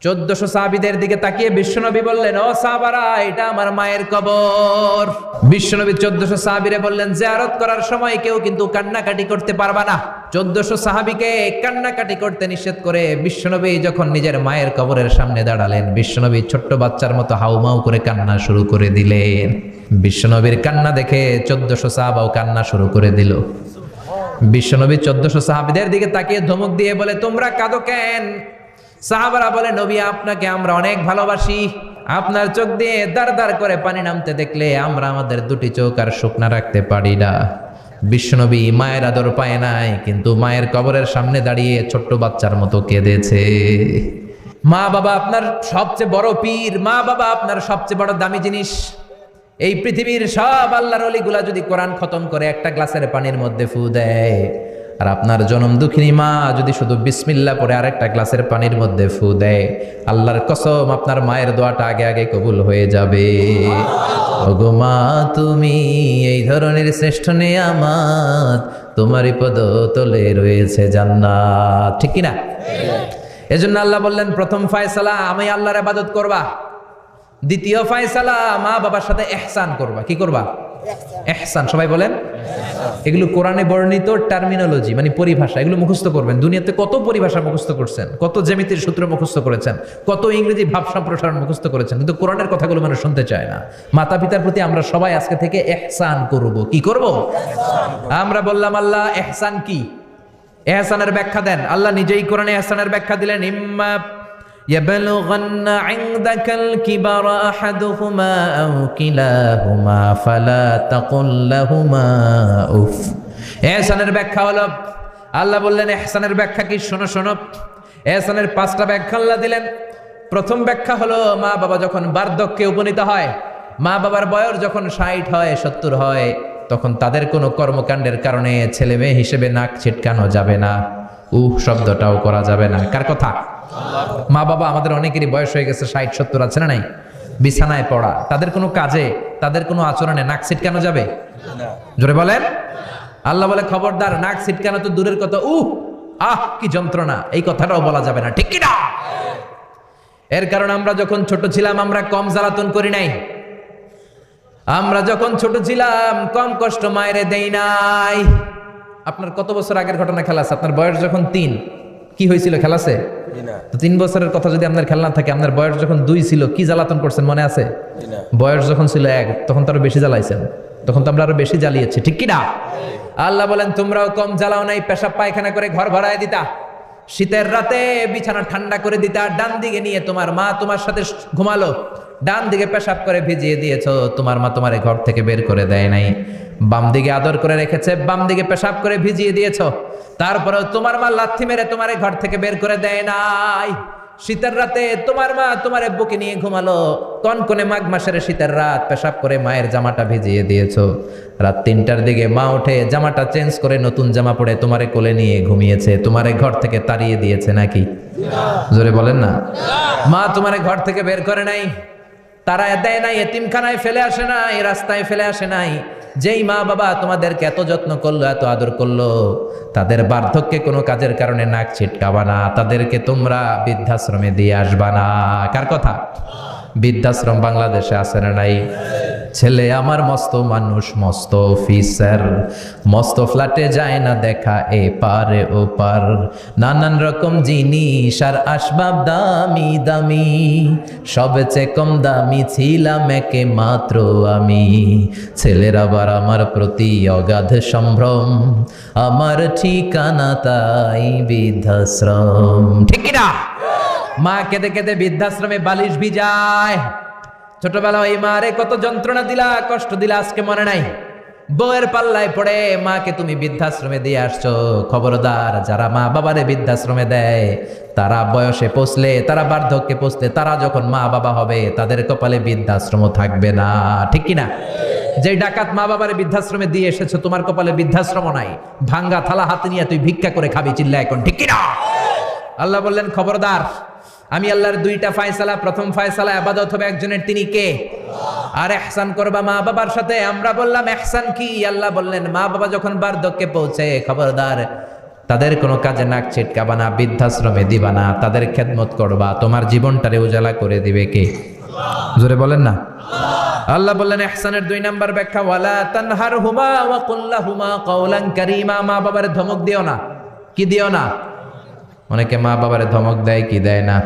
1400 সাহাবীদের দিকে তাকিয়ে বিশ্বনবী বললেন, ও সাহাবারা, এটা আমার মায়ের কবর। বিশ্বনবী 1400 সাহাবীরে বললেন, জিয়ারত করার সময় কেউ কিন্তু কান্নাকাটি করতে পারবা না। 1400 সাহাবীকে কান্নাকাটি করতে নিষেধ করে বিশ্বনবী যখন নিজের মায়ের কবরের সামনে দাঁড়ালেন, বিশ্বনবী ছোট্ট বাচ্চার মতো হাউমাউ করে কান্না শুরু করে দিলেন। বিশ্বনবীর কান্না দেখে 1400 সাহাবাও কান্না শুরু করে দিল। বিশ্বনবী 1400 সাহাবীদের দিকে তাকিয়ে ধমক দিয়ে বলে, তোমরা কাঁদো কেন? সাহাবারা বলে, নবী, আপনাকে আমরা অনেক ভালোবাসি। আপনার চোখ দিয়ে দার দার করে পানি নামতে দেখলে আমরা আমাদের দুটি চোখ আর শুকনা রাখতে পারি না। বিশ্বনবী মায়ের আদর পায় নাই, কিন্তু মায়ের কবরের সামনে দাঁড়িয়ে ছোট্ট বাচ্চার মতো কেঁদেছে। মা বাবা আপনার সবচেয়ে বড় পীর, মা বাবা আপনার সবচেয়ে বড় দামি জিনিস। এই পৃথিবীর সব আল্লাহর ওলিগুলা যদি কোরআন খতম করে একটা গ্লাসের পানির মধ্যে ফু দেয়, আর আপনার জনম দুঃখিনী মা যদি শুধু বিসমিল্লাহ পরে আরেকটা গ্লাসের পানির মধ্যে ফু দেয়, আল্লাহর কসম আপনার মায়ের দোয়াটা আগে আগে কবুল হয়ে যাবে। ওগো মা, তুমি এই ধরনের শ্রেষ্ঠ নেয়ামত, তোমারই পদতলে রয়েছে জান্নাত। ঠিক কিনা? এজন্য আল্লাহ বললেন, প্রথম ফয়সালা আমি আল্লাহর ইবাদত করবা, দ্বিতীয় ফয়সালা মা বাবার সাথে ইহসান করবা। কি করবা? ইহসান। সবাই বলেন। এগুলো কোরআনে বর্ণিত টার্মিনোলজি, মানে পরিভাষা, এগুলো মুখস্থ করবেন। দুনিয়াতে কত পরিভাষা মুখস্থ করছেন, কত জ্যামিতির সূত্র মুখস্থ করেছেন, কত ইংরেজি ভাব সম্প্রসারণ মুখস্থ করেছেন, কিন্তু কোরআনের কথাগুলো মানুষ শুনতে চায় না। মাতা পিতার প্রতি আমরা সবাই আজকে থেকে ইহসান করব। কি করব? আমরা বললাম, আল্লাহ ইহসান কি? ইহসানের ব্যাখ্যা দেন। আল্লাহ নিজেই কোরআনে ইহসানের ব্যাখ্যা দিলেন, ইম্মা يبلغن عندك الكبر أحدهما أو كلاهما فلا تقل لهما أف। ইহসানের ব্যাখ্যা হলো, আল্লাহ বললেন ইহসানের ব্যাখ্যা কি? শোনো শোনো। ইহসানের 5টা ব্যাখ্যা আল্লাহ দিলেন। প্রথম ব্যাখ্যা হলো, মা বাবা যখন বার্ধক্যে উপনীত হয়, মা বাবার বয়স যখন 60 হয় 70 হয়, তখন তাদের কোনো কর্মকাণ্ডের কারণে ছেলে মেয়ে হিসেবে নাক ছিটকানো যাবে না, শব্দটাও করা যাবে না। কার কথা? মা বাবা আমাদের অনেকেরই বয়স হয়ে গেছে 60-70, আছে না নাই? বিছানায় পড়া, তাদের কোনো কাজে, তাদের কোনো আচরণে নাক ছিটকানো যাবে? জোরে বলেন। আল্লাহ বলে, খবরদার, নাক ছিটকানো তো দূরের কথা, কি যন্ত্রণা, এই কথাটাও বলা যাবে না। ঠিক কি না? এর কারণ আমরা যখন ছোট ছিলাম আমরা কম জ্বালাতন করি নাই। আমরা যখন ছোট ছিলাম কম কষ্ট মায়েরে দেই নাই। আপনার কত বছর আগের ঘটনা খেলা আছে? আপনার বয়স যখন 3, কি হয়েছিল? খেলাছে তো 3 বছরের কথা যদি আপনার খেলা না থাকে, আপনার বয়স যখন 2 ছিল কি জ্বালাতন করছেন মনে আছে? বয়স যখন ছিল 1, তখন তো আরো বেশি জ্বালাইছেন, তখন তো আমরা আরো বেশি জ্বালিয়েছি। ঠিক কি না? আল্লাহ বলেন, তোমরাও কম জ্বালাও নাই, পেশাব পায়খানা করে ঘর ভরায় দিতা, শীতের রাতে বিছানা ঠান্ডা করে দিতা, ডান দিকে নিয়ে তোমার মা তোমার সাথে ঘুমালো, ডান দিকে পেশাব করে ভিজিয়ে দিয়েছো, তোমার মা তোমার ঘর থেকে বের করে দেয় নাই। বাম দিকে আদর করে রেখেছে, বাম দিকে পেশাব করে ভিজিয়ে দিয়েছো, তারপরেও তোমার মা লাথি মেরে তোমার ঘর থেকে বের করে দেয় নাই। শীতের রাতে তোমার মা তোমার বুকে নিয়ে ঘুমালো, কনকনে মাঘ মাসের শীতের রাত, পেশাব করে মায়ের জামাটা ভিজিয়ে দিয়েছো। রাত 3টার দিকে মা উঠে জামাটা চেঞ্জ করে নতুন জামা পরে তোমারে কোলে নিয়ে ঘুমিয়েছে, তোমারে ঘর থেকে তাড়িয়ে দিয়েছে নাকি? জোরে বলেন না। মা তোমারে ঘর থেকে বের করে নাই, তারা দেয় নাই, এতিমখানায় ফেলে আসে নাই, রাস্তায় ফেলে আসে নাই। যেই মা বাবা তোমাদেরকে এত যত্ন করলো, এত আদর করলো, তাদের বার্ধক্যে কোনো কাজের কারণে নাক ছিটকাবা না, তাদেরকে তোমরা বৃদ্ধাশ্রমে দিয়ে আসবা না। কার কথা? বৃদ্ধাশ্রম বাংলাদেশে আছে না নাই? ছেলে আমার মস্ত মানুষ, মস্ত অফিসার, মস্ত ফ্ল্যাটে যায় না দেখা এ পারে ও পার, নানান রকম জিনিস আর আসবাব দামি দামি, সবচেয়ে কম দামি ছিলাম একে মাত্র আমি। ছেলের আবার আমার প্রতি অগাধ সম্ভ্রম, আমার ঠিকানা তাই বৃদ্ধাশ্রম। ঠিক না? মা কেঁদে কেঁদে বৃদ্ধাশ্রমে বালিশ ভিজায়। ছোটবেলা ওই মারে কত যন্ত্রণা দিলা, কষ্ট দিলা, আজকে মনে নাই? বউয়ের পাল্লায় পড়ে মাকে তুমি বৃদ্ধাশ্রমে দিয়ে আসছো। খবরদার, যারা মা বাবারে বৃদ্ধাশ্রমে দেয় তারা বয়সে পৌঁছলে, তারা বার্ধক্যে পৌঁছলে, তারা যখন মা বাবা হবে তাদের কপালে বৃদ্ধাশ্রম থাকবে না। ঠিক কিনা? যে ডাকাত মা বাবারে বৃদ্ধাশ্রমে দিয়ে এসেছো, তোমার কপালে বৃদ্ধাশ্রম নাই। ভাঙ্গা থালা হাতে নিয়ে তুই ভিক্ষা করে খাবি, চিল্লা এখন। ঠিক কিনা? আল্লাহ বললেন, খবরদার, আমি আল্লাহর 2টা ফয়সালা। প্রথম ফয়সালা ইবাদত হবে একজনের, তিনি কে? আর ইহসান করবা মা বাবার সাথে। আমরা বললাম ইহসান কি? আল্লাহ বললেন, মা বাবা যখন বার্ধক্যে পৌঁছে, খবরদার তাদের কোনো কাজে নাক ছিটকাবা না, বৃদ্ধাশ্রমে দিবা না, তাদের খেদমত করবা, তোমার জীবনটারে উজালা করে দিবে কে? জোরে বলেন না। আল্লাহ বললেন ইহসানের 2 নাম্বার ব্যাখ্যা, ওয়ালা তানহারহুমা ওয়া কুল লাহুমা কাওলান কারীমা। মা বাবারে ধমক দিও না। কি দিও না? অনেকে মা বাবারে ধমক দেয়, কি দেয় না?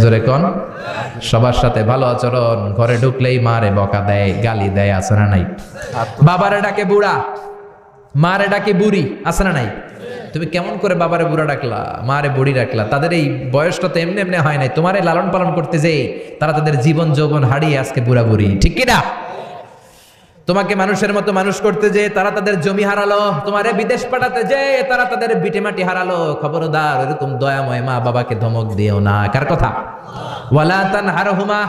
জোরে কোন? সবার সাথে ভালো আচরণ, ঘরে ঢুকলেই মারে বকা দেয়, গালি দেয়, আছে না নাই? বাবারে ডাকে বুড়া, মারে ডাকে বুড়ি, আছে না নাই? তুমি কেমন করে বাবারে বুড়া ডাকলা, মারে বুড়ি ডাকলা? তাদের এই বয়সটা তো এমনি এমনি হয় নাই, তোমারে লালন পালন করতে যেয়ে তারা তাদের জীবন যৌবন হারিয়ে আজকে বুড়া বুড়ি, ঠিক কিনা? তোমাকে মানুষের মতো মানুষ করতে যে তারা তাদের জমি হারালো, তোমারে বিদেশ পাঠাতে যে তারা তাদের বিটে মাটি হারালো। খবরদার এরকম দয়াময় মা বাবাকে ধমক দিও না। কার কথা? ওয়ালা তানহারহুমা।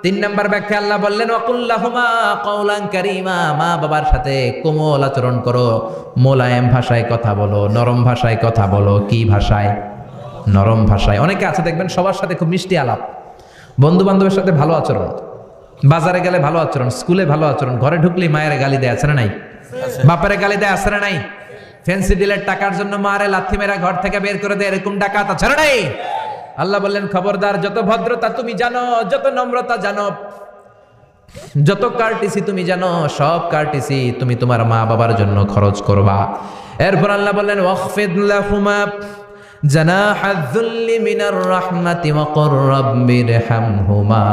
3 নাম্বার ব্যাখ্যা আল্লাহ বললেন ওয়াকুল লাহুমা কাওলান কারীমা। মা বাবার সাথে কোমল আচরণ করো, মোলায়েম ভাষায় কথা বলো, নরম ভাষায় কথা বলো। কি ভাষায়? নরম ভাষায়। অনেকে আছে দেখবেন সবার সাথে খুব মিষ্টি আলাপ, বন্ধু বান্ধবের সাথে ভালো আচরণ, বাজারে গেলে ভালো আচরণ, স্কুলে ভালো আচরণ, ঘরে ঢুকলেই মায়ের গালি দেয়, আছে না নাই? বাপারে গালি দেয়, আছে না নাই? ফ্যান্সি ডিলের টাকার জন্য মারে লাথি মেরা ঘর থেকে বের করে দেয়, এরকম ডাকাত আছে না নাই? আল্লাহ বললেন খবরদার, যত ভদ্রতা তুমি জানো, যত নম্রতা জানো, যত কার্টিসি তুমি জানো, সব কার্টিসি তুমি তোমার মা বাবার জন্য খরচ করবা। এরপর আল্লাহ বললেন ওয়াখফিদ লাহুমা জানাহায যুল্লি মিনার রাহমাতি ওয়া কুর রাব্বিরহামহুমা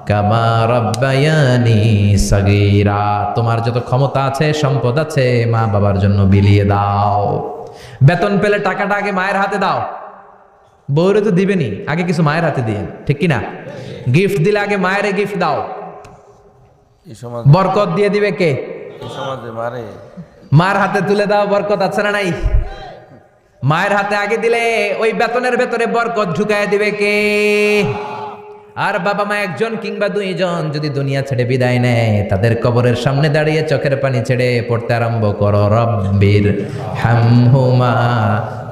কামা রাব্বায়ানি সাগীরা। তোমার যত ক্ষমতা আছে, সম্পদ আছে, মা বাবার জন্য বিলিয়ে দাও। বেতন পেলে টাকাটা আগে মায়ের হাতে দাও। বউরে তো দিবেনি, আগে কিছু মায়ের হাতে দিয়ে, ঠিক কিনা? গিফট দিলে আগে মায়ের গিফট দাও, বরকত দিয়ে দিবে কে? মার হাতে তুলে দাও, বরকত আছে না নাই? মায়ের হাতে আগে দিলে ওই বেতনের ভেতরে বরকত ঢুকায় দিবে কে? আর বাবা মা একজন কিংবা 2 জন যদি দুনিয়া ছেড়ে বিদায় নেয়, তাদের কবরের সামনে দাঁড়িয়ে চোখের পানি ছেড়ে পড়তে আরম্ভ করো রব্বির হামহুমা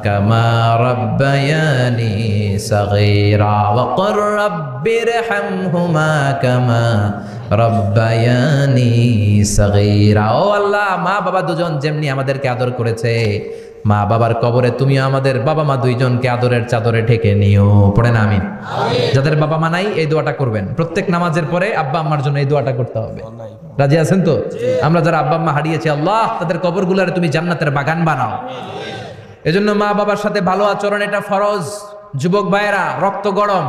কামা রাব্বায়ানি সাগীরা ওয়া কুর রাব্বির হামহুমা কামা রাব্বায়ানি সাগীরা। ও আল্লাহ, মা বাবা দুজন যেমনি আমাদেরকে আদর করেছে, মা বাবার কবরে তুমিও আমাদের বাবা মা 2 জনকে আদরের চাদরে ঢেকে নিও। পড়েন আমিন। যাদের বাবা মা নাই এই দোয়াটা করবেন, প্রত্যেক নামাজের পরে আব্বা আম্মার জন্য এই দোয়াটা করতে হবে। রাজি আছেন তো? আমরা যারা আব্বা আম্মা হারিয়েছি, আল্লাহ তাদের কবরগুলোরে তুমি জান্নাতের বাগান বানাও। এজন্য মা বাবার সাথে ভালো আচরণ এটা ফরজ। যুবক ভাইয়েরা, রক্ত গরম,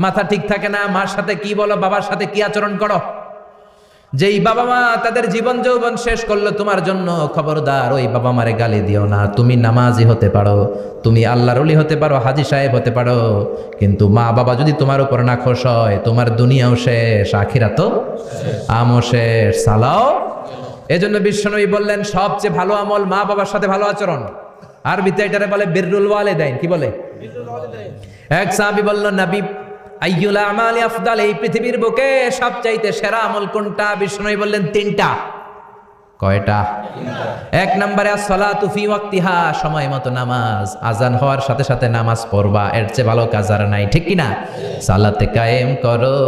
মাথা ঠিক থাকে না, মার সাথে কি বলো, বাবার সাথে কি আচরণ করো। যেই বাবা মা তাদের জীবন যৌবন শেষ করলো তোমার জন্য, খবরদার ওই বাবা মারে গালি দিও না। তুমি নামাজি হতে পারো, তুমি আল্লাহর ওলি হতে পারো, হাজী সাহেব হতে পারো, কিন্তু মা বাবা যদি তোমার উপর না খোশ হয়, তোমার দুনিয়াও শেষ, আখিরাতও আমও শেষ, সালাও। এজন্য বিশ্বনবী বললেন সবচেয়ে ভালো আমল মা বাবার সাথে ভালো আচরণ। আরবিতে এটারে বলে বিররুল ওয়ালিদাইন। কি বলে? এক সাহাবী বলল, নবী আইয়ুল আমালি আফদাল, এই পৃথিবীর বুকে সবচাইতে সেরা আমল কোনটা? বিষ্ণু বললেন 3টা। কয়টা? 1 নম্বরে আসসালাতু ফি ওয়াক্তিহা, সময় মতো নামাজ, আজান হওয়ার সাথে সাথে নামাজ পড়বা, এর চেয়ে ভালো কাজ আর নাই, ঠিক কিনা? সালাতে কায়েম করো,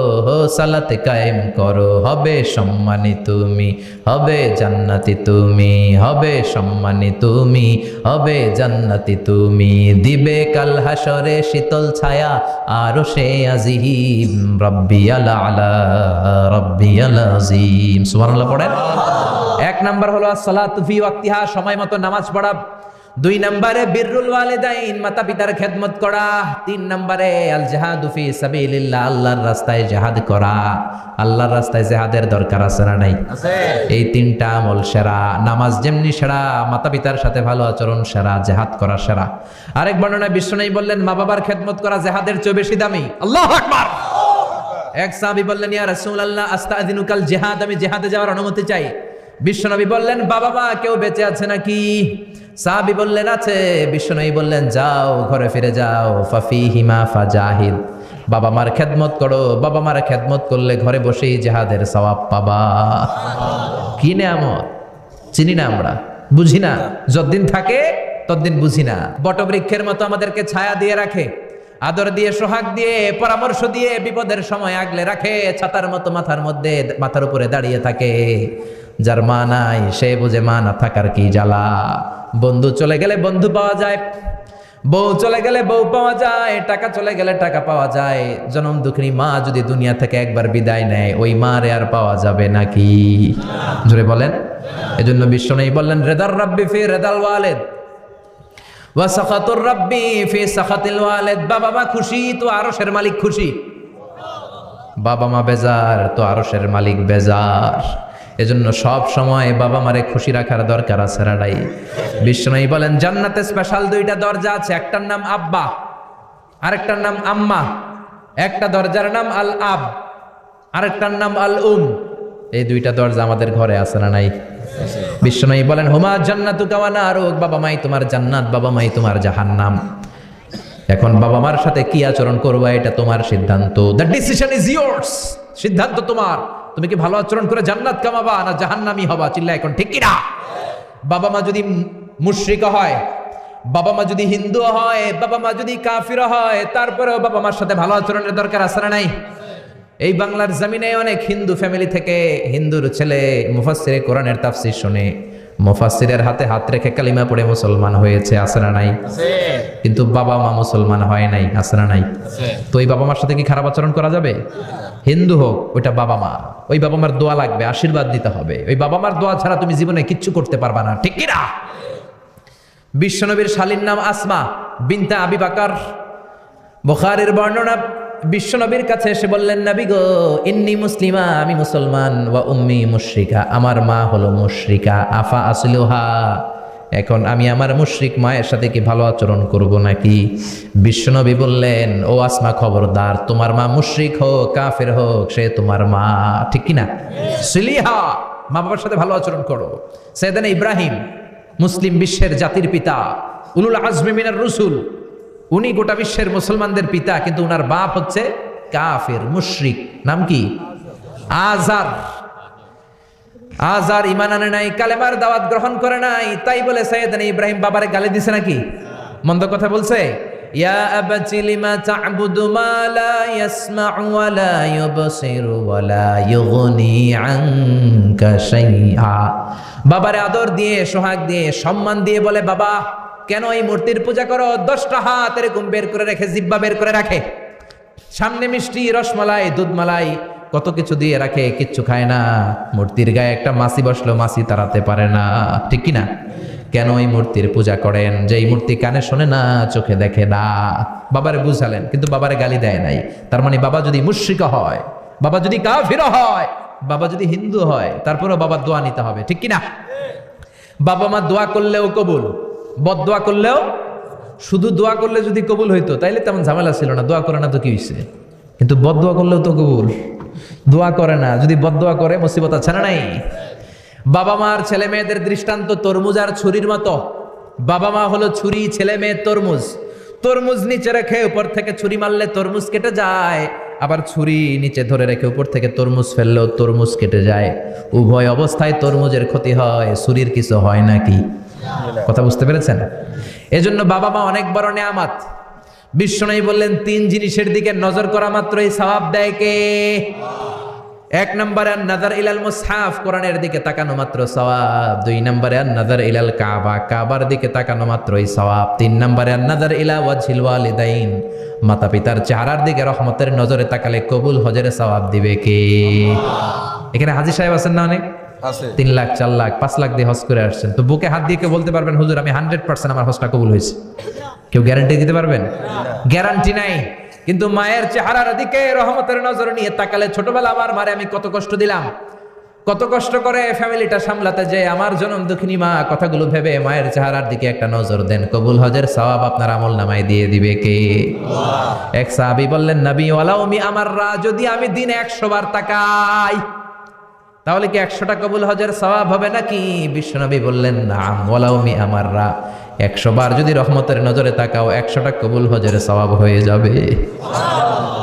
সালাতে কায়েম করো, হবে সম্মানী তুমি, হবে জান্নাতি তুমি, হবে সম্মানী তুমি, হবে জান্নাতি তুমি, দিবে কাল হাসরে শীতল ছায়া আরশে আজিম, রাব্বিয়াল আলা রাব্বিয়াল আযীম। সুবহানাল্লাহ পড়েন। 1 নাম্বার হলো আসসালাতু ফি ওয়াক্তিহা, সময় মতো নামাজ পড়া। 2 নম্বরে বিররুল ওয়ালিদাইন, মাতা পিতার খেদমত করা। 3 নম্বরে আল জিহাদু ফি সাবিলিল্লাহ, আল্লাহর রাস্তায় জিহাদ করা। আল্লাহর রাস্তায় জিহাদের দরকার আছে না নাই? আছে। এই 3টা আমল সেরা। নামাজ যেমনি সেরা, মাতা পিতার সাথে ভালো আচরণ সেরা, জিহাদ করা সেরা। আরেক বর্ণনায় বিশ্বনবী বললেন মা বাবার খেদমত করা জিহাদের চেয়ে বেশি দামি। আল্লাহু আকবার। এক সাহাবী বললেন, ইয়া রাসূলুল্লাহ আস্তাযিনুকাল জিহাদ, আমি জিহাদে যাওয়ার অনুমতি চাই। বিশ্বনবী বললেন, বাবা মা কেউ বেঁচে আছে নাকি? সাহাবী বললেন, আছে। বিশ্বনবী বললেন, যাও ঘরে ফিরে যাও, ফাফিহিমা ফাজাহিদ, বাবা মার খেদমত করো। বাবা মার খেদমত করলে ঘরে বসেই জিহাদের সওয়াব পাবা। কি নিয়ামত, চিনি না আমরা, বুঝি না। যতদিন থাকে ততদিন বুঝি না। বটবৃক্ষের মতো আমাদেরকে ছায়া দিয়ে রাখে, আদর দিয়ে, সোহাগ দিয়ে, পরামর্শ দিয়ে, বিপদের সময় আগলে রাখে, ছাতার মতো মাথার উপরে দাঁড়িয়ে থাকে। যার মা নাই সে বুঝে মা না থাকার কি জ্বালা। বন্ধু চলে গেলে বন্ধু পাওয়া যায়, বউ চলে গেলে বউ পাওয়া যায়, টাকা চলে গেলে টাকা পাওয়া যায়। জনম দুঃখিনী মা যদি দুনিয়া থেকে একবার বিদায় নেয়, ওই মারে আর পাওয়া যাবে নাকি? জোরে বলেন। এজন্য বিশ্বনবী বললেন, রেদার রাব্বি ফি রেদাল ওয়ালিদ ওয়া সাখাতুর রাব্বি ফি সাখাতিল ওয়ালিদ। বাবা মা খুশি তো আরশের মালিক খুশি, বাবা মা বেজার তো আরশের মালিক বেজার। এজন্য সব সময় বাবা মারে খুশি রাখার দরকার আছে রাডাই। বিশ্বনবী বলেন, জান্নাতে স্পেশাল দুইটা দরজা আছে, একটার নাম আব্বা, আরেকটার নাম আম্মা। একটা দরজার নাম আল আব, আরেকটার নাম আল উম। এই দুইটা দরজা আমাদের ঘরে আছে না নাই? বিশ্বনবী বলেন, হুমা জান্নাতুকা ওয়া নারুক, বাবা মাই তোমার জান্নাত, বাবা মাই তোমার জাহান্নাম। এখন বাবা মার সাথে কি আচরণ করবা এটা তোমার সিদ্ধান্ত। দ্য ডিসিশন ইজ ইয়োর্স, সিদ্ধান্ত তোমার। তুমি কি ভালো আচরণ করে জান্নাত কামাবা না জাহান্নামী হবা? চিল্লা এখন ঠিক কি না? বাবা মা যদি মুশরিক হয়, বাবা মা যদি হিন্দু হয়, বাবা মা যদি কাফির হয়, তারপরেও বাবা মার সাথে ভালো আচরণের দরকার আছে না নাই? এই বাংলার জমিনে অনেক হিন্দু ফ্যামিলি থেকে হিন্দুর ছেলে মুফাসসিরে কোরআনের তাফসীর শুনে মুফাসসিরের হাতে হাত রেখে কালিমা পড়ে মুসলমান হয়েছে, আছে না নাই? কিন্তু বাবা মা মুসলমান হয় নাই, আছে না নাই? তো ওই বাবা মার সাথে কি খারাপ আচরণ করা যাবে? হিন্দু হোক, ওইটা বাবা মা, ওই বাবা মার দোয়া লাগবে, আশীর্বাদ দিতে হবে। ওই বাবা মার দোয়া ছাড়া তুমি জীবনে কিচ্ছু করতে পারবা না, ঠিক কি না? বিশ্বনবীর শালীর নাম আসমা বিনতে আবি বকর। বুখারীর বর্ণনা, বিশ্বনবীর কাছে এসে বললেন, নবী গো, ইন্নী মুসলিমা, আমি মুসলমান, ওয়া উম্মি মুশরিকা, আমার মা হলো মুশরিকা, আফা আসলুহা, এখন আমি আমার মুশরিক মায়ের সাথে কি ভালো আচরণ করব নাকি? বিশ্বনবী বললেন, ও আসমা খবরদার, তোমার মা মুশরিক হোক কাফের হোক সে তোমার মা, ঠিক কি না? সিলিহা, মা বাবার সাথে ভালো আচরণ করো। সাইয়েদনা ইব্রাহিম, মুসলিম বিশ্বের জাতির পিতা, উলুল আজমি মিনার রসুল, উনি গোটা বিশ্বের মুসলমানদের পিতা, কিন্তু উনার বাপ হচ্ছে কাফের মুশরিক। নাম কি? আজার। আজার ঈমান আনে নাই, কালেমার দাওয়াত গ্রহণ করে নাই, তাই বলে সাইয়েদনা ইব্রাহিম বাবারে গালি দিছে নাকি? মন্দ কথা বলছে? ইয়া আবাতি লিমা তা'বুদু মা লা ইয়াসমা'ু ওয়া লা ইউবসিরু ওয়া লা ইউগনি আনকা শাইআ। বাবারে আদর দিয়ে, সোহাগ দিয়ে, সম্মান দিয়ে বলে, বাবা কেন এই মূর্তির পূজা করো? 10টা হাত এরকম বের করে রেখে, জিহ্বা বের করে রাখে, সামনে মিষ্টি, রসমালাই, দুধমালাই, কত কিছু দিয়ে রাখে, কিচ্ছু খায় না। মূর্তির গায়ে একটা মাছি বসলো, মাছি তাড়াতে পারে না, ঠিক কি না? কেন এই মূর্তির পূজা করেন? যে এই মূর্তি কানে শোনে না, চোখে দেখে না। বাবারে বুঝালেন, কিন্তু বাবারে গালি দেয় নাই। তার মানে বাবা যদি মুশরিক হয়, বাবা যদি কাফির হয়, বাবা যদি হিন্দু হয়, তারপরেও বাবার দোয়া নিতে হবে, ঠিক কি না? বাবা মা দোয়া করলেও কবুল, বদদোয়া করলেও। শুধু দোয়া করলে যদি কবুল হইতো তাইলে তেমন ঝামেলা ছিল না, দোয়া করে না তো কি হইছে? কিন্তু বদদোয়া করলেও তো কবুল, দোয়া করে না, যদি বদদোয়া করে মুসিবত আছে না নাই? বাবা মার ছেলে মেয়েদের দৃষ্টান্ত তরমুজ আর ছুরির মতো। বাবা মা হলো ছুরি, ছেলে মেয়ে তরমুজ। তরমুজ নিচে রেখে উপর থেকে ছুরি মারলে তরমুজ কেটে যায়, আবার ছুরি নিচে ধরে রেখে উপর থেকে তরমুজ ফেললেও তরমুজ কেটে যায়। উভয় অবস্থায় তরমুজের ক্ষতি হয়, ছুরির কিছু হয় নাকি? কথা বুঝতে পেরেছেন? এজন্য বাবা মা অনেক বড় নেয়ামত। বিশ্বনবী বললেন, 3 জিনিসের দিকে নজর করা মাত্রই সওয়াব দেয় কে? 1 নম্বরে আন-নাযার ইলাল মুসহাফ, কোরআনের দিকে তাকানো মাত্র সওয়াব। 2 নম্বরে আন-নাযার ইলাল কাবা, কাবার দিকে তাকানো মাত্রই সওয়াব। 3 নম্বরে আন-নাযার ইলা ওয়াজহিল ওয়ালিদাইন, মাতা পিতার চেহারার দিকে রহমতের নজরে তাকালে কবুল হজের সওয়াব দিবে কে? এখানে হাজী সাহেব আছেন না অনেক? 3 লাখ, 4 লাখ, 5 লাখ দিয়ে হজ করে আসছেন, তো বুকে হাত দিয়ে কেউ বলতে পারবেন, হুজুর আমি 100% আমার হজটা কবুল হয়েছে? কেউ গ্যারান্টি দিতে পারবেন? গ্যারান্টি নাই। কিন্তু মায়ের চেহারার দিকে রহমতের নজর নিয়ে তাকালে, ছোটবেলা আমার মারে আমি কত কষ্ট দিলাম, কত কষ্ট করে ফ্যামিলিটা সামলাতে, যে আমার জনম দুঃখিনী মা, কথাগুলো ভেবে মায়ের চেহারার দিকে একটা নজর দেন, কবুল হজের সওয়াব আপনার আমল নামায় দিয়ে দিবে কে? এক সাহাবী বললেন, নবী ওয়ালাউ মি আমাররা, যদি আমি দিনে 100 বার তাকাই তাহলে কি 100টা কবুল হজের সওয়াব হবে নাকি? বিশ্বনবী বললেন, নাম, ওয়ালাউ মি আমাররা, 100 বার যদি রহমতের নজরে তাকাও 100টা কবুল হজের সওয়াব হয়ে যাবে।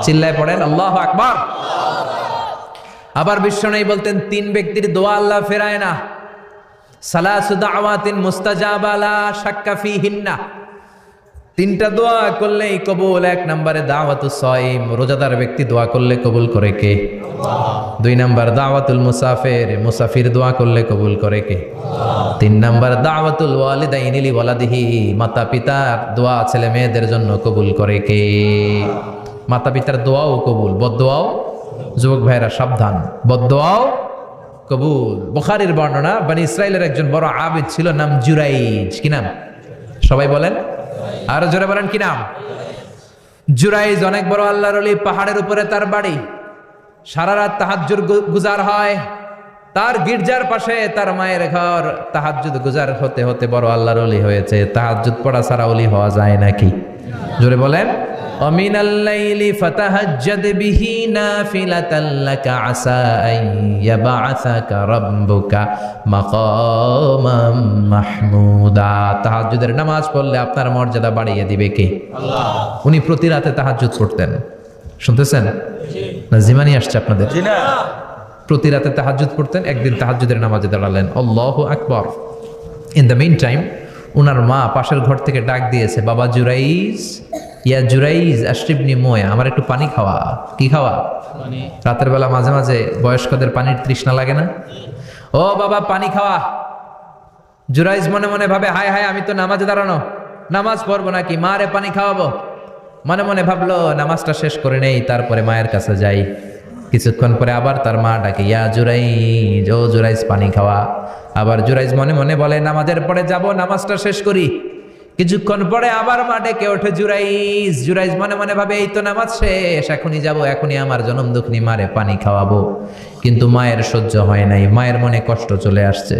চিল্লায় পড়েন আল্লাহু আকবার। আবার বিশ্বনবী বলতেন, 3 ব্যক্তির দোয়া আল্লাহ ফেরায় না। সালাসু দাওয়াতিন মুস্তাজাবা লা শাক্কা ফিহিন্না, তিনটা দোয়া করলেই কবুল। এক নম্বরে দাওয়াতুস সাইম, রোজাদার ব্যক্তি দোয়া করলে কবুল করে কে? দুই নাম্বার দাওয়াতুল মুসাফির, মুসাফির দোয়া করলে কবুল করে কে? তিন নাম্বার দাওয়াতুল ওয়ালিদাইনি লিওয়ালাদিহি, মাতা পিতার দোয়া ছেলে মেয়েদের জন্য কবুল করে কে? মাতা পিতার দোয়াও কবুল, বদদোয়াও। যুবক ভাইরা সাবধান, বদদোয়াও কবুল। বুখারীর বর্ণনা, বনি ইসরাইলের একজন বড় আবিদ ছিল, নাম জুরাইজ। কি নাম? সবাই বলেন, আরো জোরে বলেন, কি নাম? জুরাইজ অনেক বড় আল্লাহর ওলি, পাহাড়ের উপরে তার বাড়ি। সারা রাত তাহাজ্জুদ গুজার হয়। তার গির্জার পাশে তার মায়ের ঘর। তাহাজ্জুদ গুজার হতে হতে বড় আল্লাহর ওলি হয়েছে। তাহাজ্জুদ পড়া ছাড়া ওলি হওয়া যায় নাকি? জোরে বলেন। ওমিনাল লাইলি ফাতাহাজ্জাদ বিহি নাফিলাতাল লাকা আসা আন ইয়াবআসাকা রাব্বুকা মাকামাম মাহমুদা। তাহাজ্জুদের নামাজ পড়লে আপনার মর্যাদা বাড়িয়ে দিবে কে? আল্লাহ। উনি প্রতি রাতে তাহাজ্জুদ পড়তেন। শুনতেছেন না? জিমানি আসছে আপনাদের? জি না। প্রতি রাতে তাহাজ্জুদ পড়তেন। একদিন তাহাজ্জুদের নামাজে দাঁড়ালেন, আল্লাহু আকবার। ইন দ্য মিন টাইম উনার মা পাশের ঘর থেকে ডাক দিয়েছে, বাবা জুরাইজ, ইয়া জুরাইজ আশরিবনি মোয়া, আমার একটু পানি খাওয়া। কি খাওয়া? রাতের বেলা মাঝে মাঝে বয়স্কদের পানির তৃষ্ণা লাগে না? ও বাবা পানি খাওয়া। জুরাইজ মনে মনে ভাবে, হায় হায়, আমি তো নামাজে দাঁড়ানো, নামাজ পড়বো নাকি, মা রে পানি খাওয়াবো। মনে মনে ভাবলো নামাজটা শেষ করে নেই, তারপরে মায়ের কাছে যাই। কিছুক্ষণ পরে আবার তার মা ডাকে, ইয়া জুরাইজ, ও জুরাইজ পানি খাওয়া। আবার জুরাইজ মনে মনে বলে, নামাজের পরে যাব, নামাজটা শেষ করি। কিছুক্ষণ পরে আবার মা ডেকে ওঠে জুরাইজ। জুরাইজ মনে মনে ভাবে, এই তো নামাজ শেষ, এখনই যাব, এখনই আমার জনম দুঃখনি মারে পানি খাওয়াবো। কিন্তু মায়ের সহ্য হয় নাই, মায়ের মনে কষ্ট চলে আসছে।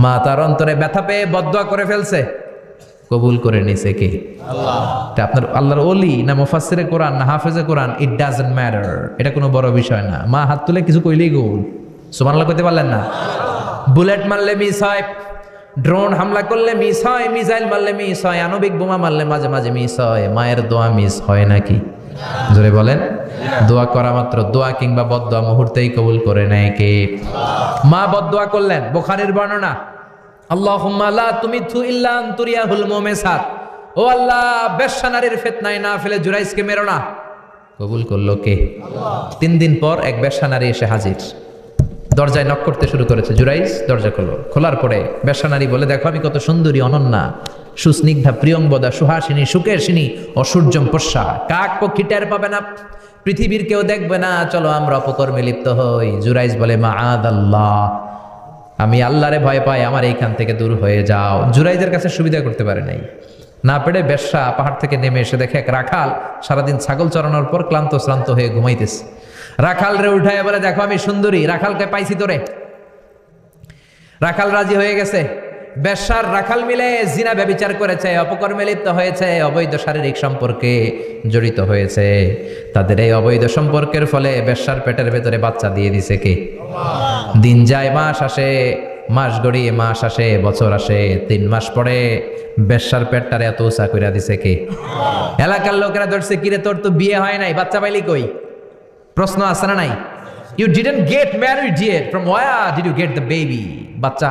মা তার অন্তরে ব্যথা পেয়ে বদদোয়া করে ফেলছে। কবুল করে নিছে কে? আল্লাহ। এটা আপনার আল্লাহর ওলি না মুফাসসিরে কোরআন না হাফেজে কোরআন, ইট ডাজন্ট ম্যাটার। এটা কোনো বড় বিষয় না। মা হাত তুলে কিছু কইলেই গোল। সুবহানাল্লাহ কইতে পারলেন না? বুলেট মারলে মিস হয়, ড্রোন হামলা করলে মিস হয়, মিসাইল মারলে মিস হয়, আণবিক বোমা মারলে মাঝে মাঝে মিস হয়। মায়ের দোয়া মিস হয় নাকি? জোরে বলেন। দোয়া করা মাত্র, দোয়া কিংবা বদদোয়া মুহূর্তেই কবুল করে নেয় কে? মা বদদোয়া করলেন। বুখারীর বর্ণনা, আল্লাহুম্মা লা তুমিতহু ইল্লা আন তুরিয়াহুল মুমিসাত, ও আল্লাহ বেশ্যা নারীর ফিতনায় না ফেলে জুরাইজকে মেরো না। কবুল করলো কে? আল্লাহ। 3 দিন পর এক বেশ্যা নারী এসে হাজির। দরজায় নক করতে শুরু করেছে। জুরাইজ দরজা খুললো। খোলার পরে বেশ্যা নারী বলে, দেখো আমি কত সুন্দরী, অনন্যা, সুস্নিগ্ধা, প্রিয়ংবদা, সুহাসিনী, সুকেশিনী, অসূর্যম পশ্যা, কাক পক্ষী টের পাবে না, পৃথিবীর কেউ দেখবে না, চলো আমরা অপকর্মে লিপ্ত হই। জুরাইজ বলে, মাআদাল্লাহ, আমি আল্লাহরে ভয় পাই, আমার এইখান থেকে দূর হয়ে যাও। জুরাইজের কাছে সুবিধা করতে পারে নাই। না পেরে বেশ্যা পাহাড় থেকে নেমে এসে দেখে এক রাখাল সারাদিন ছাগল চড়ানোর পর ক্লান্ত শ্রান্ত হয়ে ঘুমাইতেছে। রাখাল রে উঠায় বলে, দেখো আমি সুন্দরী, রাখালকে পাইছি তোরে। রাখাল রাজি হয়ে গেছে। বেশ্যার রাখাল মিলে জিনা ব্যভিচার করেছে, অপকর্মে লিপ্ত হয়েছে, অবৈধ শারীরিক সম্পর্কে জড়িত হয়েছে। তাদের এই অবৈধ সম্পর্কের ফলে বেশ্যার পেটের ভেতরে বাচ্চা দিয়ে দিছে কে? দিন যায়, মাস আসে, মাস গড়িয়ে মাস আসে, বছর আসে, 3 মাস পরে বেশ্যার পেটটারে এত উঁচা কইরা দিছে কে? এলাকার লোকেরা ধরছে, কিরে তোর তো বিয়ে হয় নাই, বাচ্চা পাইলি কই? প্রশ্ন আছে না নাই? You didn't get married yet. From where did you get the baby? বাচ্চা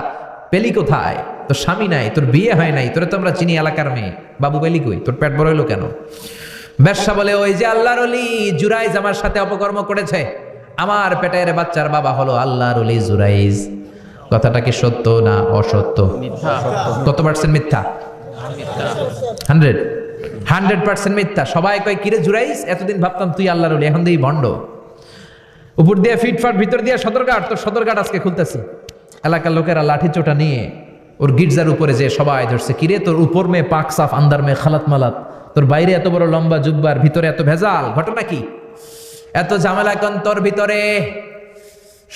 পেলি কোথায়? তোর স্বামী নাই, তোর বিয়ে হয় নাই, তোরে তো আমরা চিনি এলাকার মেয়ে, বাবু পেলি কই? তোর পেট বড় হইলো কেন? বেশ্যা বলে, ওই যে আল্লাহর ওলি জুরাইজ আমার সাথে অপকর্ম করেছে, আমার পেটের বাচ্চার বাবা হলো আল্লাহর ওলি জুরাইজ। কথাটা কি সত্য না অসত্য? মিথ্যা। কত পার্সেন্ট মিথ্যা? 100% মিথ্যা। সবাই কয়, কিরে জুরাইজ, এতদিন ভাবতাম তুই আল্লাহর ওলি, এখন দিয়ে ভণ্ড। উপর দিয়ে ফিটফাট, ভিতর দিয়ে সদরঘাট, তোর সদরঘাট আজকে খুলতেছি। এলাকার লোকেরা লাঠি চোটা নিয়ে ওর গির্জার উপরে যে সবাই ধরছে, কিরে তোর উপর মে পাক সাফ, আন্দার মে খালাত মালাত, তোর বাইরে এত বড় লম্বা জুব্বার, ভিতরে এত ভেজাল, ঘটনা কি? এত ঝামেলা কোন তোর ভিতরে?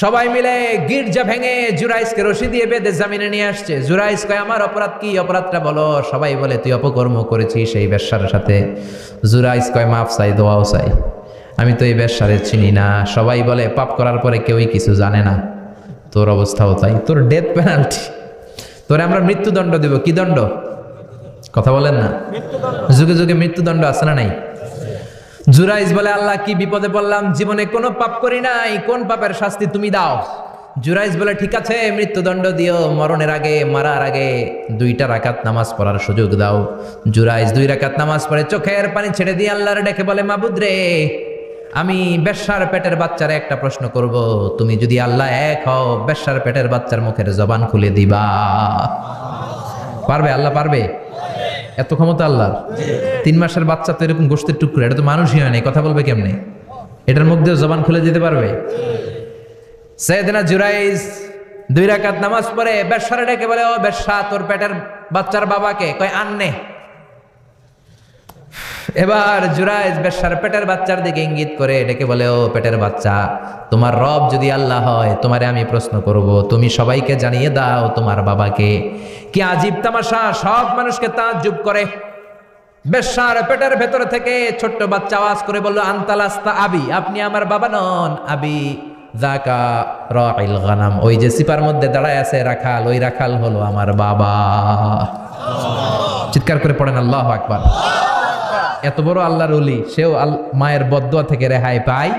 সবাই মিলে গির্জা ভেঙে জুরাইজকে রশি দিয়ে বেঁধে জামিনে নিয়ে আসছে। জুরাইজ কয়, আমার অপরাধ কি? অপরাধটা বলো। সবাই বলে, তুই অপকর্ম করেছিস সেই বেশ্যার সাথে। জুরাইজ কয়, মাফ চাই, দোয়াও চাই, আমি তো এই বেশ্যারে চিনি না। সবাই বলে, পাপ করার পরে কেউই কিছু জানে না, তোর অবস্থাও তাই, তোর ডেথ পেনাল্টি, তোরে আমরা মৃত্যুদণ্ড দেব। কি দণ্ড? কথা বলেন না? যুগে যুগে মৃত্যুদণ্ড আছে না নাই? জুরাইজ বলে, আল্লাহ কি বিপদে পড়লাম, জীবনে কোনো পাপ করি নাই, কোন পাপের শাস্তি তুমি দাও? জুরাইজ বলে ঠিক আছে মৃত্যুদণ্ড দিও, মরণের আগে মারার আগে 2 রাকাত নামাজ পড়ার সুযোগ দাও। জুরাইজ 2 রাকাত নামাজ পড়ে চোখের পানি ছেড়ে দিয়ে আল্লাহর ডেকে বলে মাবুদ রে, আমি বেশ্যার পেটের বাচ্চারে একটা প্রশ্ন করব, তুমি যদি আল্লাহ এক হও বেশ্যার পেটের বাচ্চার মুখের জবান খুলে দিবা। পারবে আল্লাহ? পারবে? এত ক্ষমতা আল্লাহর। 3 মাসের বাচ্চা তো এরকম গোশতের টুকরো, এটা তো মানুষই হয় না, কথা বলবে কেমনে? এটার মুখ দিয়ে জবান খুলে দিতে পারবে? সাইয়েদনা জুরাইজ 2 রাকাত নামাজ পড়ে বেশ্যারে ডেকে বলে, ও বেশ্যা, তোর পেটের বাচ্চার বাবাকে? কয় আননে। এবার জুরাইজ বেশ্যার পেটের বাচ্চার দিকে ইঙ্গিত করে ডেকে বলে, ও পেটের বাচ্চা, তোমার রব যদি আল্লাহ হয় তোমারে আমি প্রশ্ন করব, তুমি সবাইকে জানিয়ে দাও তোমার বাবাকে। কি আজীব তামাশা, সব মানুষকে তাজ্জুব করে। বেশ্যার পেটের ভেতর থেকে ছোট্ট বাচ্চা আওয়াজ করে বলল, আনতালাস্তা আবি, আপনি আমার বাবা নন। আবি যাকা রাইল গানাম, ওই যে সিপার মধ্যে দাঁড়ায় আছে রাখাল, ওই রাখাল হলো আমার বাবা। চিৎকার করে পড়েন আল্লাহু আকবার। এত বড় আল্লাহর ওলি, সেও মায়ের বদদুয়া থেকে রেহাই পায়।